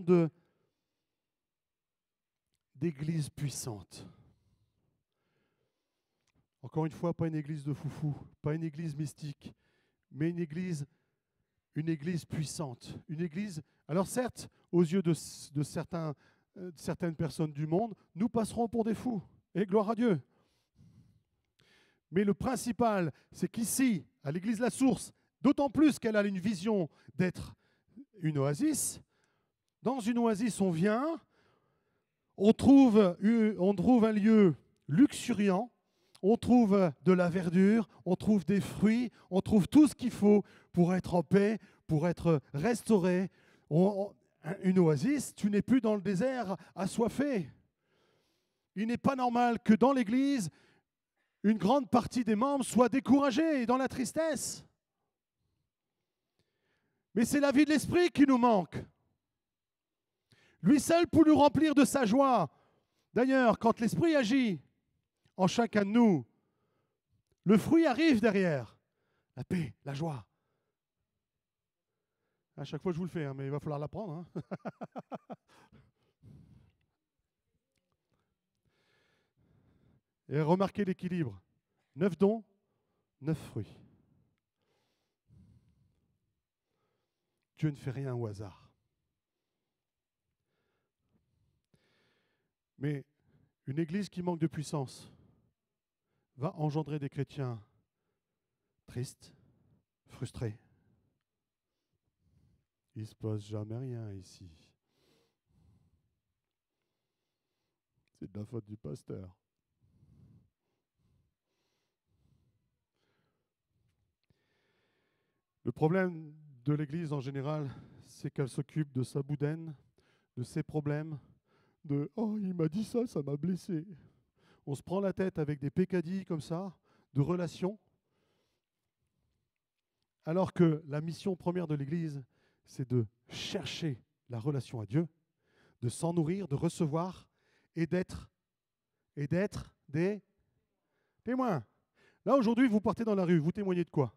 d'église puissante. Encore une fois, pas une église de foufou, pas une église mystique, mais une église puissante. Une église, alors certes, aux yeux de certaines personnes du monde, nous passerons pour des fous. Et gloire à Dieu. Mais le principal, c'est qu'ici, à l'église La Source, d'autant plus qu'elle a une vision d'être une oasis. Dans une oasis, on vient, on trouve un lieu luxuriant, on trouve de la verdure, on trouve des fruits, on trouve tout ce qu'il faut pour être en paix, pour être restauré. Une oasis, tu n'es plus dans le désert assoiffé. Il n'est pas normal que dans l'église, une grande partie des membres soient découragés et dans la tristesse. Mais c'est la vie de l'esprit qui nous manque. Lui seul peut nous remplir de sa joie. D'ailleurs, quand l'esprit agit en chacun de nous, le fruit arrive derrière. La paix, la joie. À chaque fois, je vous le fais, mais il va falloir l'apprendre. Et remarquez l'équilibre. 9 dons, 9 fruits. Dieu ne fait rien au hasard. Mais une église qui manque de puissance va engendrer des chrétiens tristes, frustrés. Il ne se passe jamais rien ici. C'est de la faute du pasteur. Le problème de l'Église en général, c'est qu'elle s'occupe de sa boudaine, de ses problèmes, de « Oh, il m'a dit ça, ça m'a blessé ». On se prend la tête avec des pécadilles comme ça, de relations, alors que la mission première de l'Église, c'est de chercher la relation à Dieu, de s'en nourrir, de recevoir et d'être des témoins. Là, aujourd'hui, vous partez dans la rue, vous témoignez de quoi?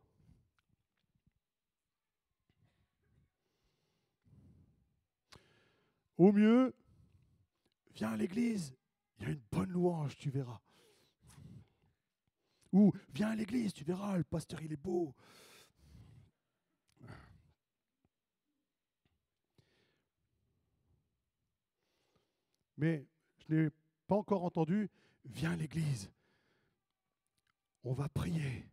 Au mieux, viens à l'église, il y a une bonne louange, tu verras. Ou viens à l'église, tu verras, le pasteur, il est beau. Mais je n'ai pas encore entendu, viens à l'église, on va prier,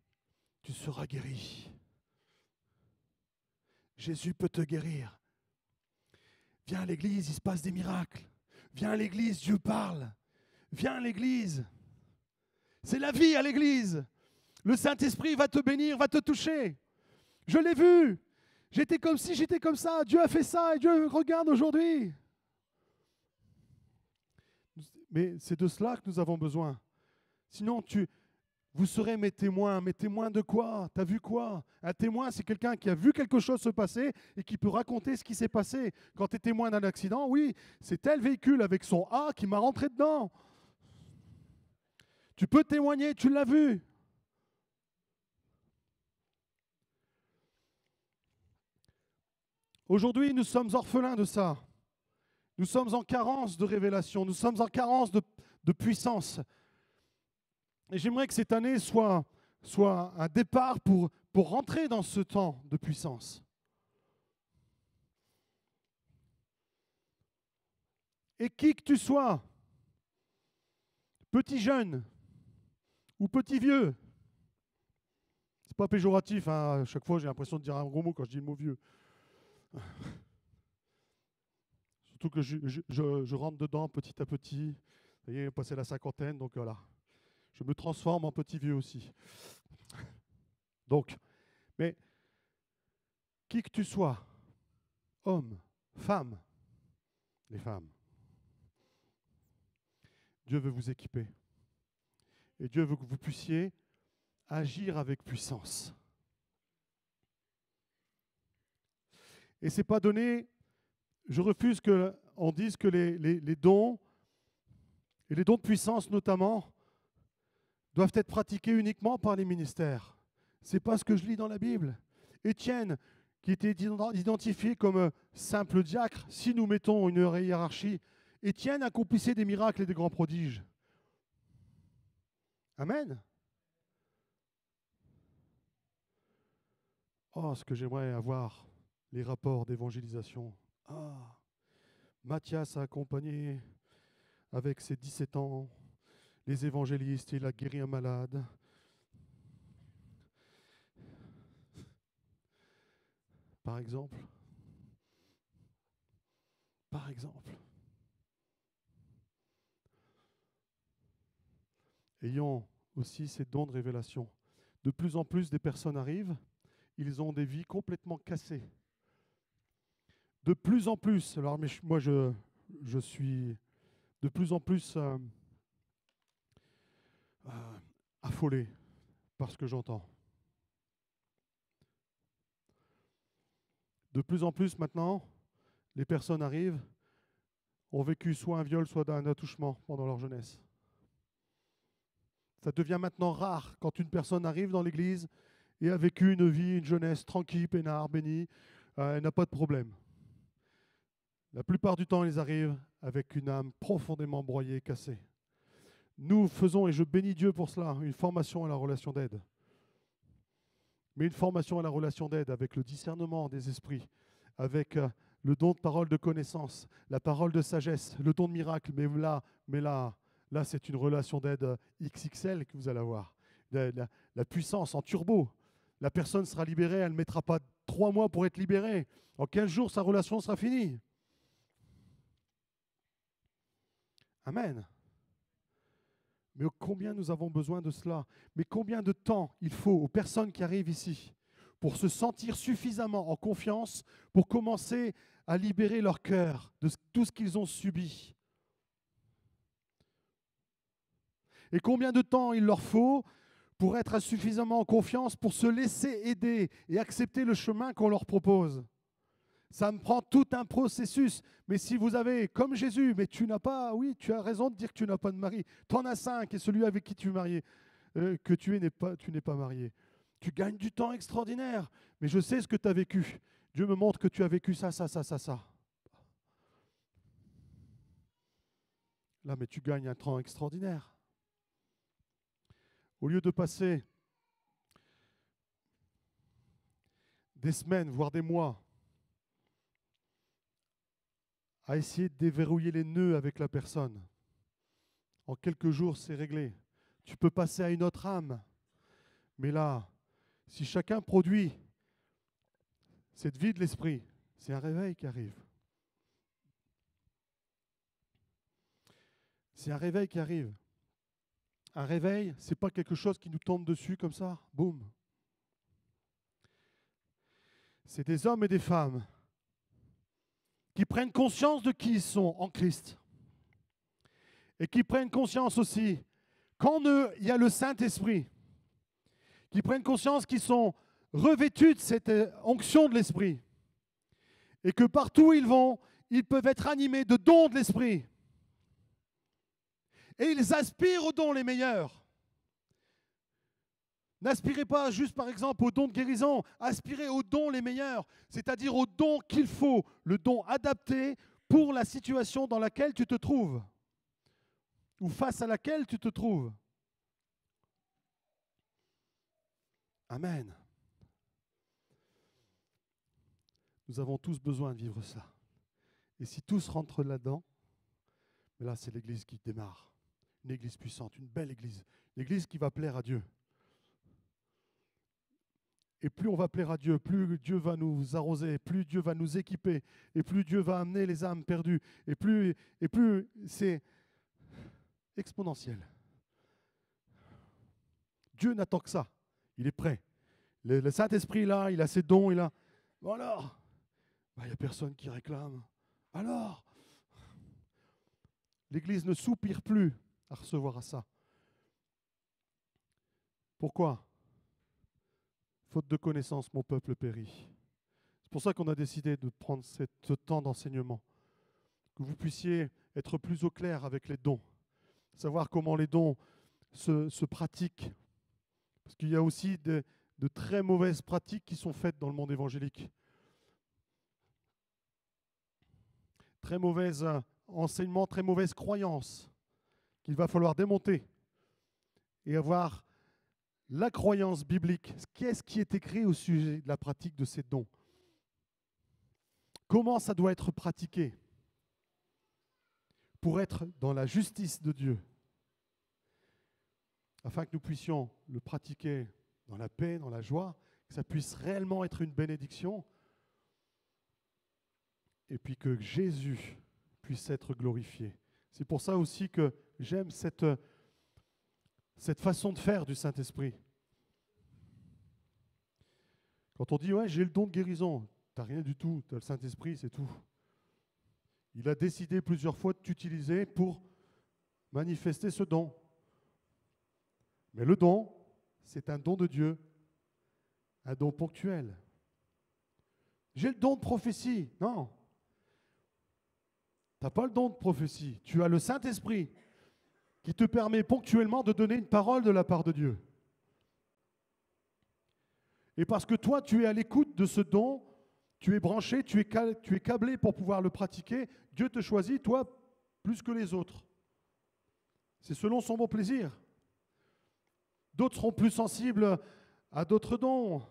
tu seras guéri. Jésus peut te guérir. Viens à l'église, il se passe des miracles. Viens à l'église, Dieu parle. Viens à l'église. C'est la vie à l'église. Le Saint-Esprit va te bénir, va te toucher. Je l'ai vu. J'étais comme ci, j'étais comme ça. Dieu a fait ça et Dieu regarde aujourd'hui. Mais c'est de cela que nous avons besoin. Sinon, vous serez mes témoins. Mes témoins de quoi? T'as vu quoi? Un témoin, c'est quelqu'un qui a vu quelque chose se passer et qui peut raconter ce qui s'est passé. Quand tu es témoin d'un accident, oui, c'est tel véhicule avec son A qui m'a rentré dedans. Tu peux témoigner, tu l'as vu. Aujourd'hui, nous sommes orphelins de ça. Nous sommes en carence de révélation, nous sommes en carence de puissance. Et j'aimerais que cette année soit un départ pour rentrer dans ce temps de puissance. Et qui que tu sois, petit jeune ou petit vieux, c'est pas péjoratif, hein, à chaque fois j'ai l'impression de dire un gros mot quand je dis le mot vieux. Surtout que je rentre dedans petit à petit. Vous voyez, passé la cinquantaine, donc voilà. Je me transforme en petit vieux aussi. Donc, mais qui que tu sois, homme, femme, les femmes, Dieu veut vous équiper. Et Dieu veut que vous puissiez agir avec puissance. Et ce n'est pas donné, je refuse qu'on dise que les dons, et les dons de puissance notamment, doivent être pratiqués uniquement par les ministères. Ce n'est pas ce que je lis dans la Bible. Étienne, qui était identifié comme simple diacre, si nous mettons une hiérarchie, Étienne accomplissait des miracles et des grands prodiges. Amen. Oh, ce que j'aimerais avoir, les rapports d'évangélisation. Ah, Matthias a accompagné avec ses 17 ans les évangélistes, il a guéri un malade. Par exemple. Ayant aussi ces dons de révélation. De plus en plus, des personnes arrivent, ils ont des vies complètement cassées. De plus en plus, alors mais moi je suis de plus en plus affolé par ce que j'entends. De plus en plus maintenant, les personnes arrivent, ont vécu soit un viol, soit un attouchement pendant leur jeunesse. Ça devient maintenant rare quand une personne arrive dans l'église et a vécu une vie, une jeunesse tranquille, peinard, bénie, elle n'a pas de problème. La plupart du temps, ils arrivent avec une âme profondément broyée, cassée. Nous faisons, et je bénis Dieu pour cela, une formation à la relation d'aide. Mais une formation à la relation d'aide avec le discernement des esprits, avec le don de parole de connaissance, la parole de sagesse, le don de miracle. Là, c'est une relation d'aide XXL que vous allez avoir. La puissance en turbo. La personne sera libérée, elle ne mettra pas 3 mois pour être libérée. En 15 jours, sa relation sera finie. Amen. Mais combien nous avons besoin de cela? Mais combien de temps il faut aux personnes qui arrivent ici pour se sentir suffisamment en confiance pour commencer à libérer leur cœur de tout ce qu'ils ont subi? Et combien de temps il leur faut pour être suffisamment en confiance pour se laisser aider et accepter le chemin qu'on leur propose? Ça me prend tout un processus. Mais si vous avez, comme Jésus, mais tu n'as pas, oui, tu as raison de dire que tu n'as pas de mari. Tu en as 5 et celui avec qui tu es marié, que tu n'es pas marié. Tu gagnes du temps extraordinaire. Mais je sais ce que tu as vécu. Dieu me montre que tu as vécu ça. Là, mais tu gagnes un temps extraordinaire. Au lieu de passer des semaines, voire des mois, à essayer de déverrouiller les nœuds avec la personne. En quelques jours, c'est réglé. Tu peux passer à une autre âme. Mais là, si chacun produit cette vie de l'esprit, c'est un réveil qui arrive. C'est un réveil qui arrive. Un réveil, ce n'est pas quelque chose qui nous tombe dessus comme ça, boum. C'est des hommes et des femmes qui prennent conscience de qui ils sont en Christ. Et qui prennent conscience aussi, qu'en eux, il y a le Saint-Esprit. Qui prennent conscience qu'ils sont revêtus de cette onction de l'Esprit. Et que partout où ils vont, ils peuvent être animés de dons de l'Esprit. Et ils aspirent aux dons les meilleurs. N'aspirez pas juste, par exemple, aux dons de guérison. Aspirez aux dons les meilleurs, c'est-à-dire aux dons qu'il faut, le don adapté pour la situation dans laquelle tu te trouves ou face à laquelle tu te trouves. Amen. Nous avons tous besoin de vivre ça. Et si tous rentrent là-dedans, mais là, c'est l'Église qui démarre. Une Église puissante, une belle Église. Une Église qui va plaire à Dieu. Et plus on va plaire à Dieu, plus Dieu va nous arroser, plus Dieu va nous équiper, et plus Dieu va amener les âmes perdues, et plus c'est exponentiel. Dieu n'attend que ça. Il est prêt. Le Saint-Esprit là, il a ses dons, il a... Bon alors, il n'y a personne qui réclame. Alors, l'Église ne soupire plus à recevoir à ça. Pourquoi ? Faute de connaissance, mon peuple périt. C'est pour ça qu'on a décidé de prendre ce temps d'enseignement. Que vous puissiez être plus au clair avec les dons. Savoir comment les dons se pratiquent. Parce qu'il y a aussi de très mauvaises pratiques qui sont faites dans le monde évangélique. Très mauvais enseignement, très mauvaise croyance qu'il va falloir démonter et avoir la croyance biblique. Qu'est-ce qui est écrit au sujet de la pratique de ces dons? Comment ça doit être pratiqué pour être dans la justice de Dieu, afin que nous puissions le pratiquer dans la paix, dans la joie, que ça puisse réellement être une bénédiction, et puis que Jésus puisse être glorifié. C'est pour ça aussi que j'aime cette façon de faire du Saint-Esprit. Quand on dit « ouais, j'ai le don de guérison », tu n'as rien du tout, tu as le Saint-Esprit, c'est tout. Il a décidé plusieurs fois de t'utiliser pour manifester ce don. Mais le don, c'est un don de Dieu, un don ponctuel. J'ai le don de prophétie. Non. Tu n'as pas le don de prophétie. Tu as le Saint-Esprit qui te permet ponctuellement de donner une parole de la part de Dieu. Et parce que toi, tu es à l'écoute de ce don, tu es branché, tu es câblé pour pouvoir le pratiquer, Dieu te choisit, toi, plus que les autres. C'est selon son bon plaisir. D'autres seront plus sensibles à d'autres dons.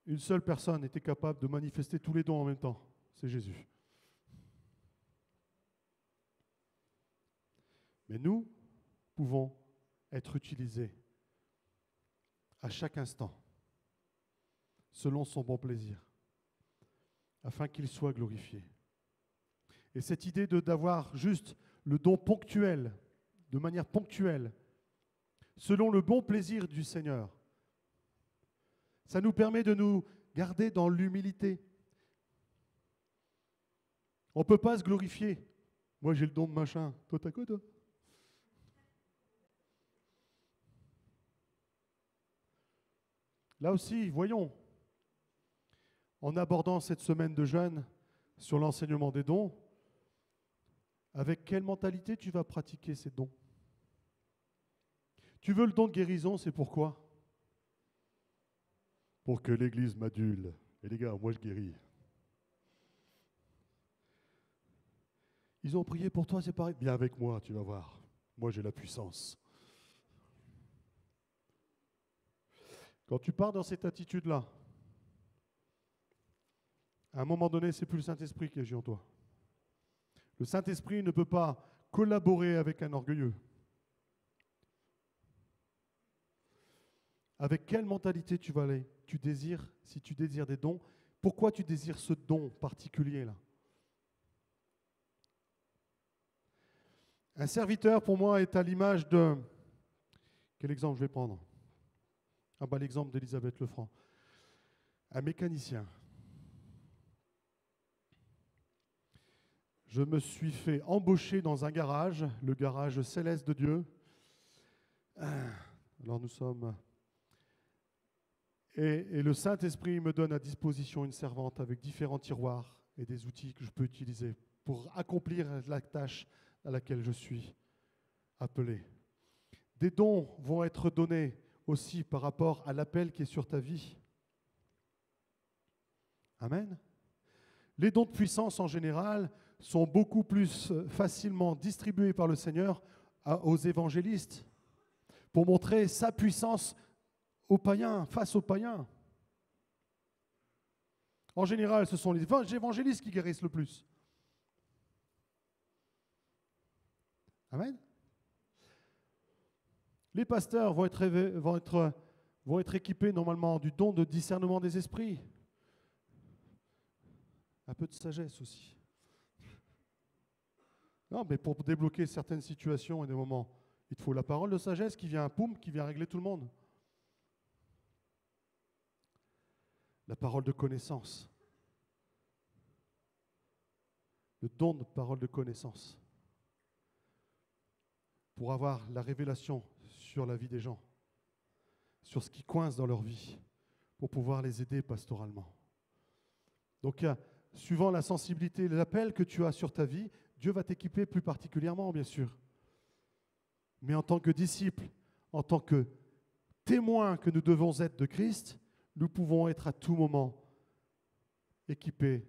Une seule personne était capable de manifester tous les dons en même temps, c'est Jésus. Mais nous pouvons être utilisés à chaque instant, selon son bon plaisir, afin qu'il soit glorifié. Et cette idée d'avoir juste le don ponctuel, de manière ponctuelle, selon le bon plaisir du Seigneur, ça nous permet de nous garder dans l'humilité. On ne peut pas se glorifier. Moi, j'ai le don de machin. Toi, t'as quoi, toi? Là aussi, voyons, en abordant cette semaine de jeûne sur l'enseignement des dons, avec quelle mentalité tu vas pratiquer ces dons? Tu veux le don de guérison, c'est pourquoi? Pour que l'Église m'adule. Et les gars, moi je guéris. Ils ont prié pour toi, c'est pareil. Viens avec moi, tu vas voir. Moi j'ai la puissance. Quand tu pars dans cette attitude-là, à un moment donné, c'est plus le Saint-Esprit qui agit en toi. Le Saint-Esprit ne peut pas collaborer avec un orgueilleux. Avec quelle mentalité tu vas aller? Tu désires, si tu désires des dons, pourquoi tu désires ce don particulier-là? Un serviteur, pour moi, est à l'image de... Quel exemple je vais prendre? L'exemple d'Elisabeth Lefranc. Un mécanicien. Je me suis fait embaucher dans un garage, le garage céleste de Dieu. Alors nous sommes... Et le Saint-Esprit me donne à disposition une servante avec différents tiroirs et des outils que je peux utiliser pour accomplir la tâche à laquelle je suis appelé. Des dons vont être donnés aussi par rapport à l'appel qui est sur ta vie. Amen. Les dons de puissance en général sont beaucoup plus facilement distribués par le Seigneur aux évangélistes pour montrer sa puissance aux païens, face aux païens. En général, ce sont les évangélistes qui guérissent le plus. Amen. Les pasteurs vont être équipés normalement du don de discernement des esprits. Un peu de sagesse aussi. Non, mais pour débloquer certaines situations et des moments, il te faut la parole de sagesse qui vient, qui vient régler tout le monde. La parole de connaissance. Le don de parole de connaissance. Pour avoir la révélation sur la vie des gens, sur ce qui coince dans leur vie, pour pouvoir les aider pastoralement. Donc, suivant la sensibilité et l'appel que tu as sur ta vie, Dieu va t'équiper plus particulièrement, bien sûr. Mais en tant que disciple, en tant que témoin que nous devons être de Christ, nous pouvons être à tout moment équipés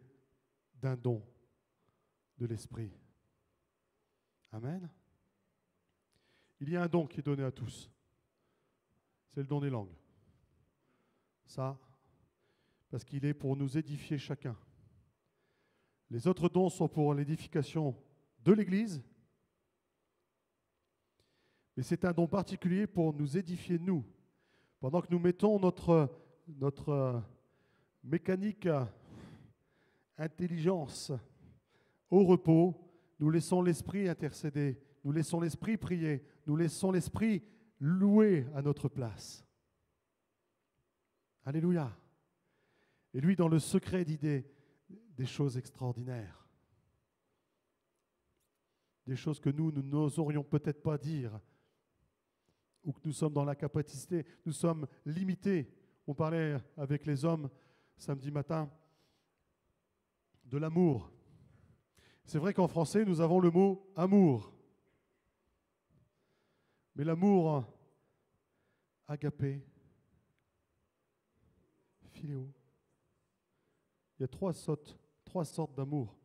d'un don de l'Esprit. Amen. Il y a un don qui est donné à tous. C'est le don des langues. Ça, parce qu'il est pour nous édifier chacun. Les autres dons sont pour l'édification de l'Église, mais c'est un don particulier pour nous édifier nous. Pendant que nous mettons notre mécanique intelligence au repos, nous laissons l'Esprit intercéder, nous laissons l'Esprit prier, nous laissons l'Esprit louer à notre place. Alléluia. Et lui, dans le secret d'idées, des choses extraordinaires. Des choses que nous n'oserions peut-être pas dire, ou que nous sommes dans la capacité, nous sommes limités. On parlait avec les hommes samedi matin de l'amour. C'est vrai qu'en français, nous avons le mot amour. Mais l'amour agapé, philéo, il y a trois sortes d'amour.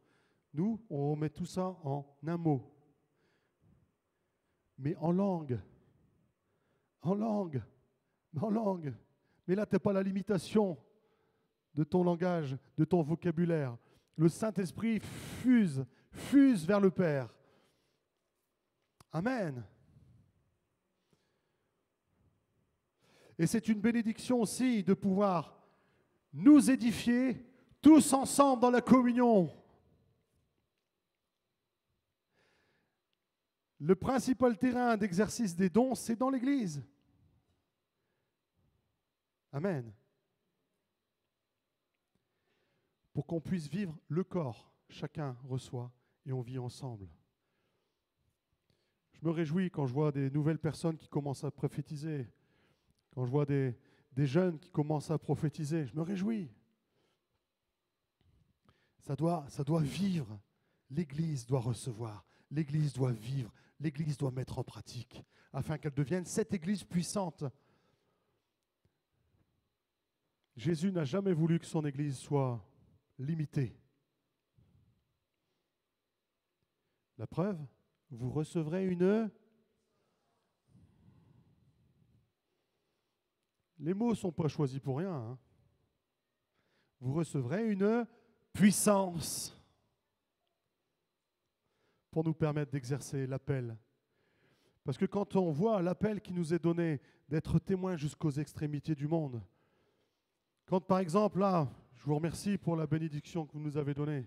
Nous, on met tout ça en un mot. Mais en langue. En langue. En langue. Mais là, tu n'as pas la limitation de ton langage, de ton vocabulaire. Le Saint-Esprit fuse vers le Père. Amen. Et c'est une bénédiction aussi de pouvoir nous édifier tous ensemble dans la communion. Le principal terrain d'exercice des dons, c'est dans l'Église. Amen. Pour qu'on puisse vivre le corps, chacun reçoit et on vit ensemble. Je me réjouis quand je vois des nouvelles personnes qui commencent à prophétiser, quand je vois des jeunes qui commencent à prophétiser, je me réjouis. Ça doit vivre. L'Église doit recevoir. L'Église doit vivre. L'Église doit mettre en pratique afin qu'elle devienne cette Église puissante. Jésus n'a jamais voulu que son Église soit limitée. La preuve, vous recevrez une... Les mots ne sont pas choisis pour rien. Hein. Vous recevrez une puissance pour nous permettre d'exercer l'appel. Parce que quand on voit l'appel qui nous est donné d'être témoins jusqu'aux extrémités du monde, quand par exemple là, je vous remercie pour la bénédiction que vous nous avez donnée,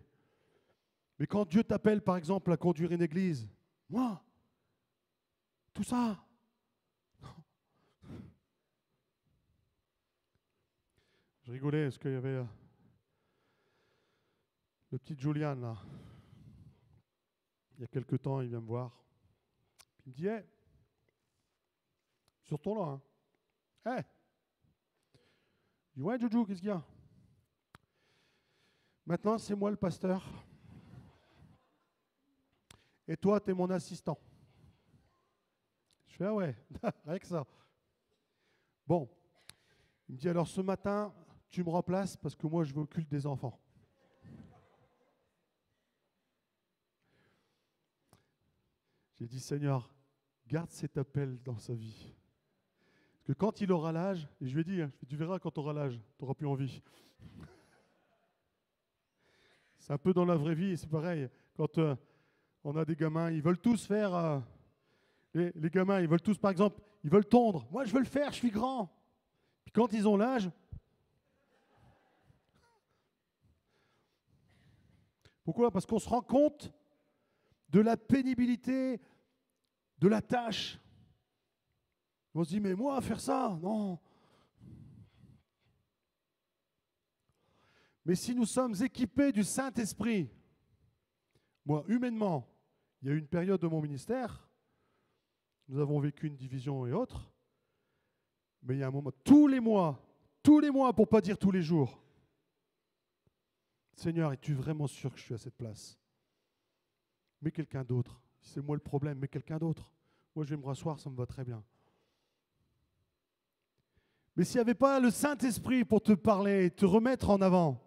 mais quand Dieu t'appelle par exemple à conduire une église, moi, tout ça, je rigolais parce qu'il y avait le petit Julian là. Il y a quelque temps, il vient me voir. Il me dit, hey, sur ton là. Hein. Hey. Je dis, ouais, Joujou, qu'est-ce qu'il y a? Maintenant, c'est moi le pasteur. Et toi, tu es mon assistant. Je fais, ah ouais, avec ça. Bon. Il me dit, alors ce matin, tu me remplaces parce que moi, je vais au culte des enfants. J'ai dit, Seigneur, garde cet appel dans sa vie. Parce que quand il aura l'âge, et je lui ai dit, tu verras quand tu auras l'âge, tu n'auras plus envie. C'est un peu dans la vraie vie, c'est pareil. Quand on a des gamins, ils veulent tous faire... les gamins, ils veulent tous, par exemple, ils veulent tondre. Moi, je veux le faire, je suis grand. Puis quand ils ont l'âge... Pourquoi? Parce qu'on se rend compte de la pénibilité de la tâche. On se dit, mais moi, faire ça, non. Mais si nous sommes équipés du Saint-Esprit, moi, humainement, il y a eu une période de mon ministère, nous avons vécu une division et autres, mais il y a un moment, tous les mois, pour ne pas dire tous les jours, Seigneur, es-tu vraiment sûr que je suis à cette place? Mais quelqu'un d'autre. C'est moi le problème, mais quelqu'un d'autre. Moi, je vais me rasseoir, ça me va très bien. Mais s'il n'y avait pas le Saint-Esprit pour te parler, te remettre en avant,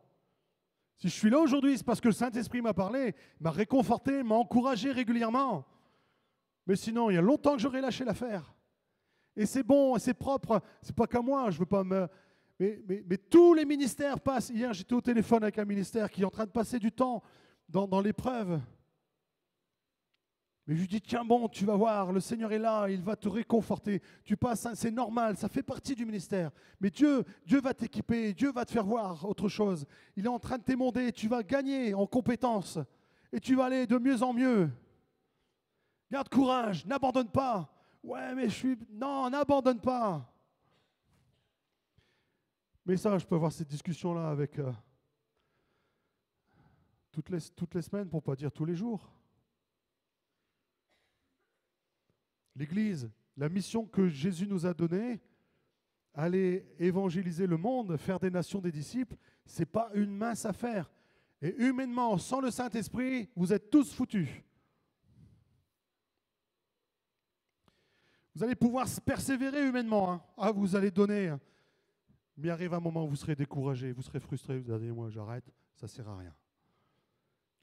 si je suis là aujourd'hui, c'est parce que le Saint-Esprit m'a parlé, m'a réconforté, m'a encouragé régulièrement. Mais sinon, il y a longtemps que j'aurais lâché l'affaire. Et c'est bon, c'est propre, c'est pas qu'à moi, je veux pas me... Mais tous les ministères passent. Hier, j'étais au téléphone avec un ministère qui est en train de passer du temps dans l'épreuve. Mais je lui dis, tiens bon, tu vas voir, le Seigneur est là, il va te réconforter. Tu passes, c'est normal, ça fait partie du ministère. Mais Dieu va t'équiper, Dieu va te faire voir autre chose. Il est en train de t'émonder, tu vas gagner en compétences et tu vas aller de mieux en mieux. Garde courage, n'abandonne pas. Ouais, mais non, n'abandonne pas. Mais ça, je peux avoir cette discussion-là avec toutes les semaines, pour ne pas dire tous les jours. L'Église, la mission que Jésus nous a donnée, aller évangéliser le monde, faire des nations des disciples, ce n'est pas une mince affaire. Et humainement, sans le Saint-Esprit, vous êtes tous foutus. Vous allez pouvoir persévérer humainement. Hein. Ah, vous allez donner. Hein. Mais arrive un moment où vous serez découragé, vous serez frustré, vous allez dire, moi j'arrête, ça ne sert à rien.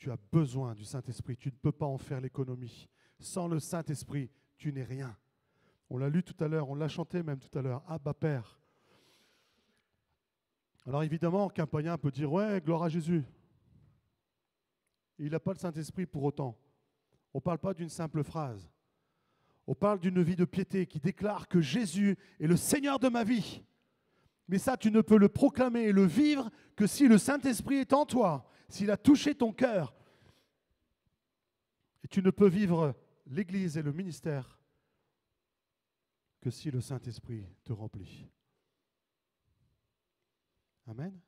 Tu as besoin du Saint-Esprit. Tu ne peux pas en faire l'économie. Sans le Saint-Esprit, tu n'es rien. On l'a lu tout à l'heure, on l'a chanté même tout à l'heure. Abba Père. Alors évidemment qu'un païen peut dire « Ouais, gloire à Jésus ». Il n'a pas le Saint-Esprit pour autant. On ne parle pas d'une simple phrase. On parle d'une vie de piété qui déclare que Jésus est le Seigneur de ma vie. Mais ça, tu ne peux le proclamer et le vivre que si le Saint-Esprit est en toi, s'il a touché ton cœur. Et tu ne peux vivre l'Église et le ministère que si le Saint-Esprit te remplit. Amen.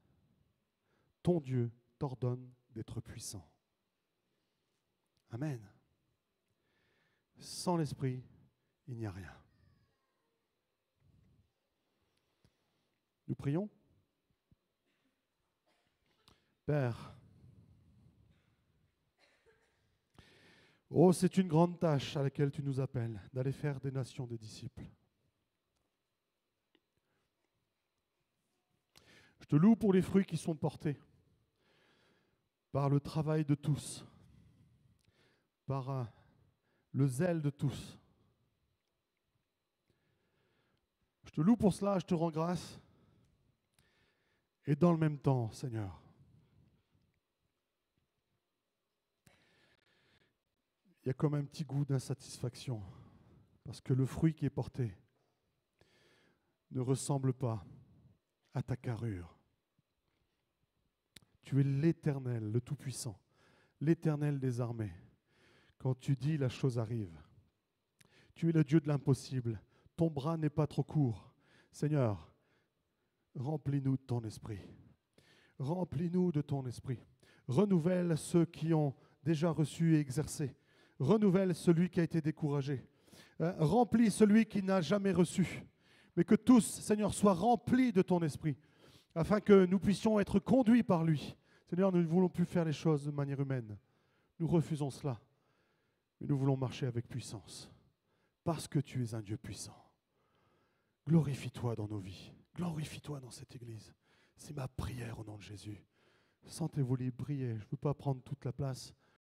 Ton Dieu t'ordonne d'être puissant. Amen. Sans l'Esprit, il n'y a rien. Nous prions. Père, oh, c'est une grande tâche à laquelle tu nous appelles, d'aller faire des nations des disciples. Je te loue pour les fruits qui sont portés par le travail de tous, par le zèle de tous. Je te loue pour cela, je te rends grâce. Et dans le même temps, Seigneur, il y a comme un petit goût d'insatisfaction, parce que le fruit qui est porté ne ressemble pas à ta carrure. Tu es l'Éternel, le Tout-Puissant, l'Éternel des armées. Quand tu dis, la chose arrive. Tu es le Dieu de l'impossible. Ton bras n'est pas trop court. Seigneur, remplis-nous de ton esprit. Remplis-nous de ton esprit. Renouvelle ceux qui ont déjà reçu et exercé. Renouvelle celui qui a été découragé. Remplis celui qui n'a jamais reçu. Mais que tous, Seigneur, soient remplis de ton esprit, afin que nous puissions être conduits par lui. Seigneur, nous ne voulons plus faire les choses de manière humaine. Nous refusons cela. Mais nous voulons marcher avec puissance, parce que tu es un Dieu puissant. Glorifie-toi dans nos vies. Glorifie-toi dans cette Église. C'est ma prière au nom de Jésus. Sentez-vous libre, priez. Je ne veux pas prendre toute la place.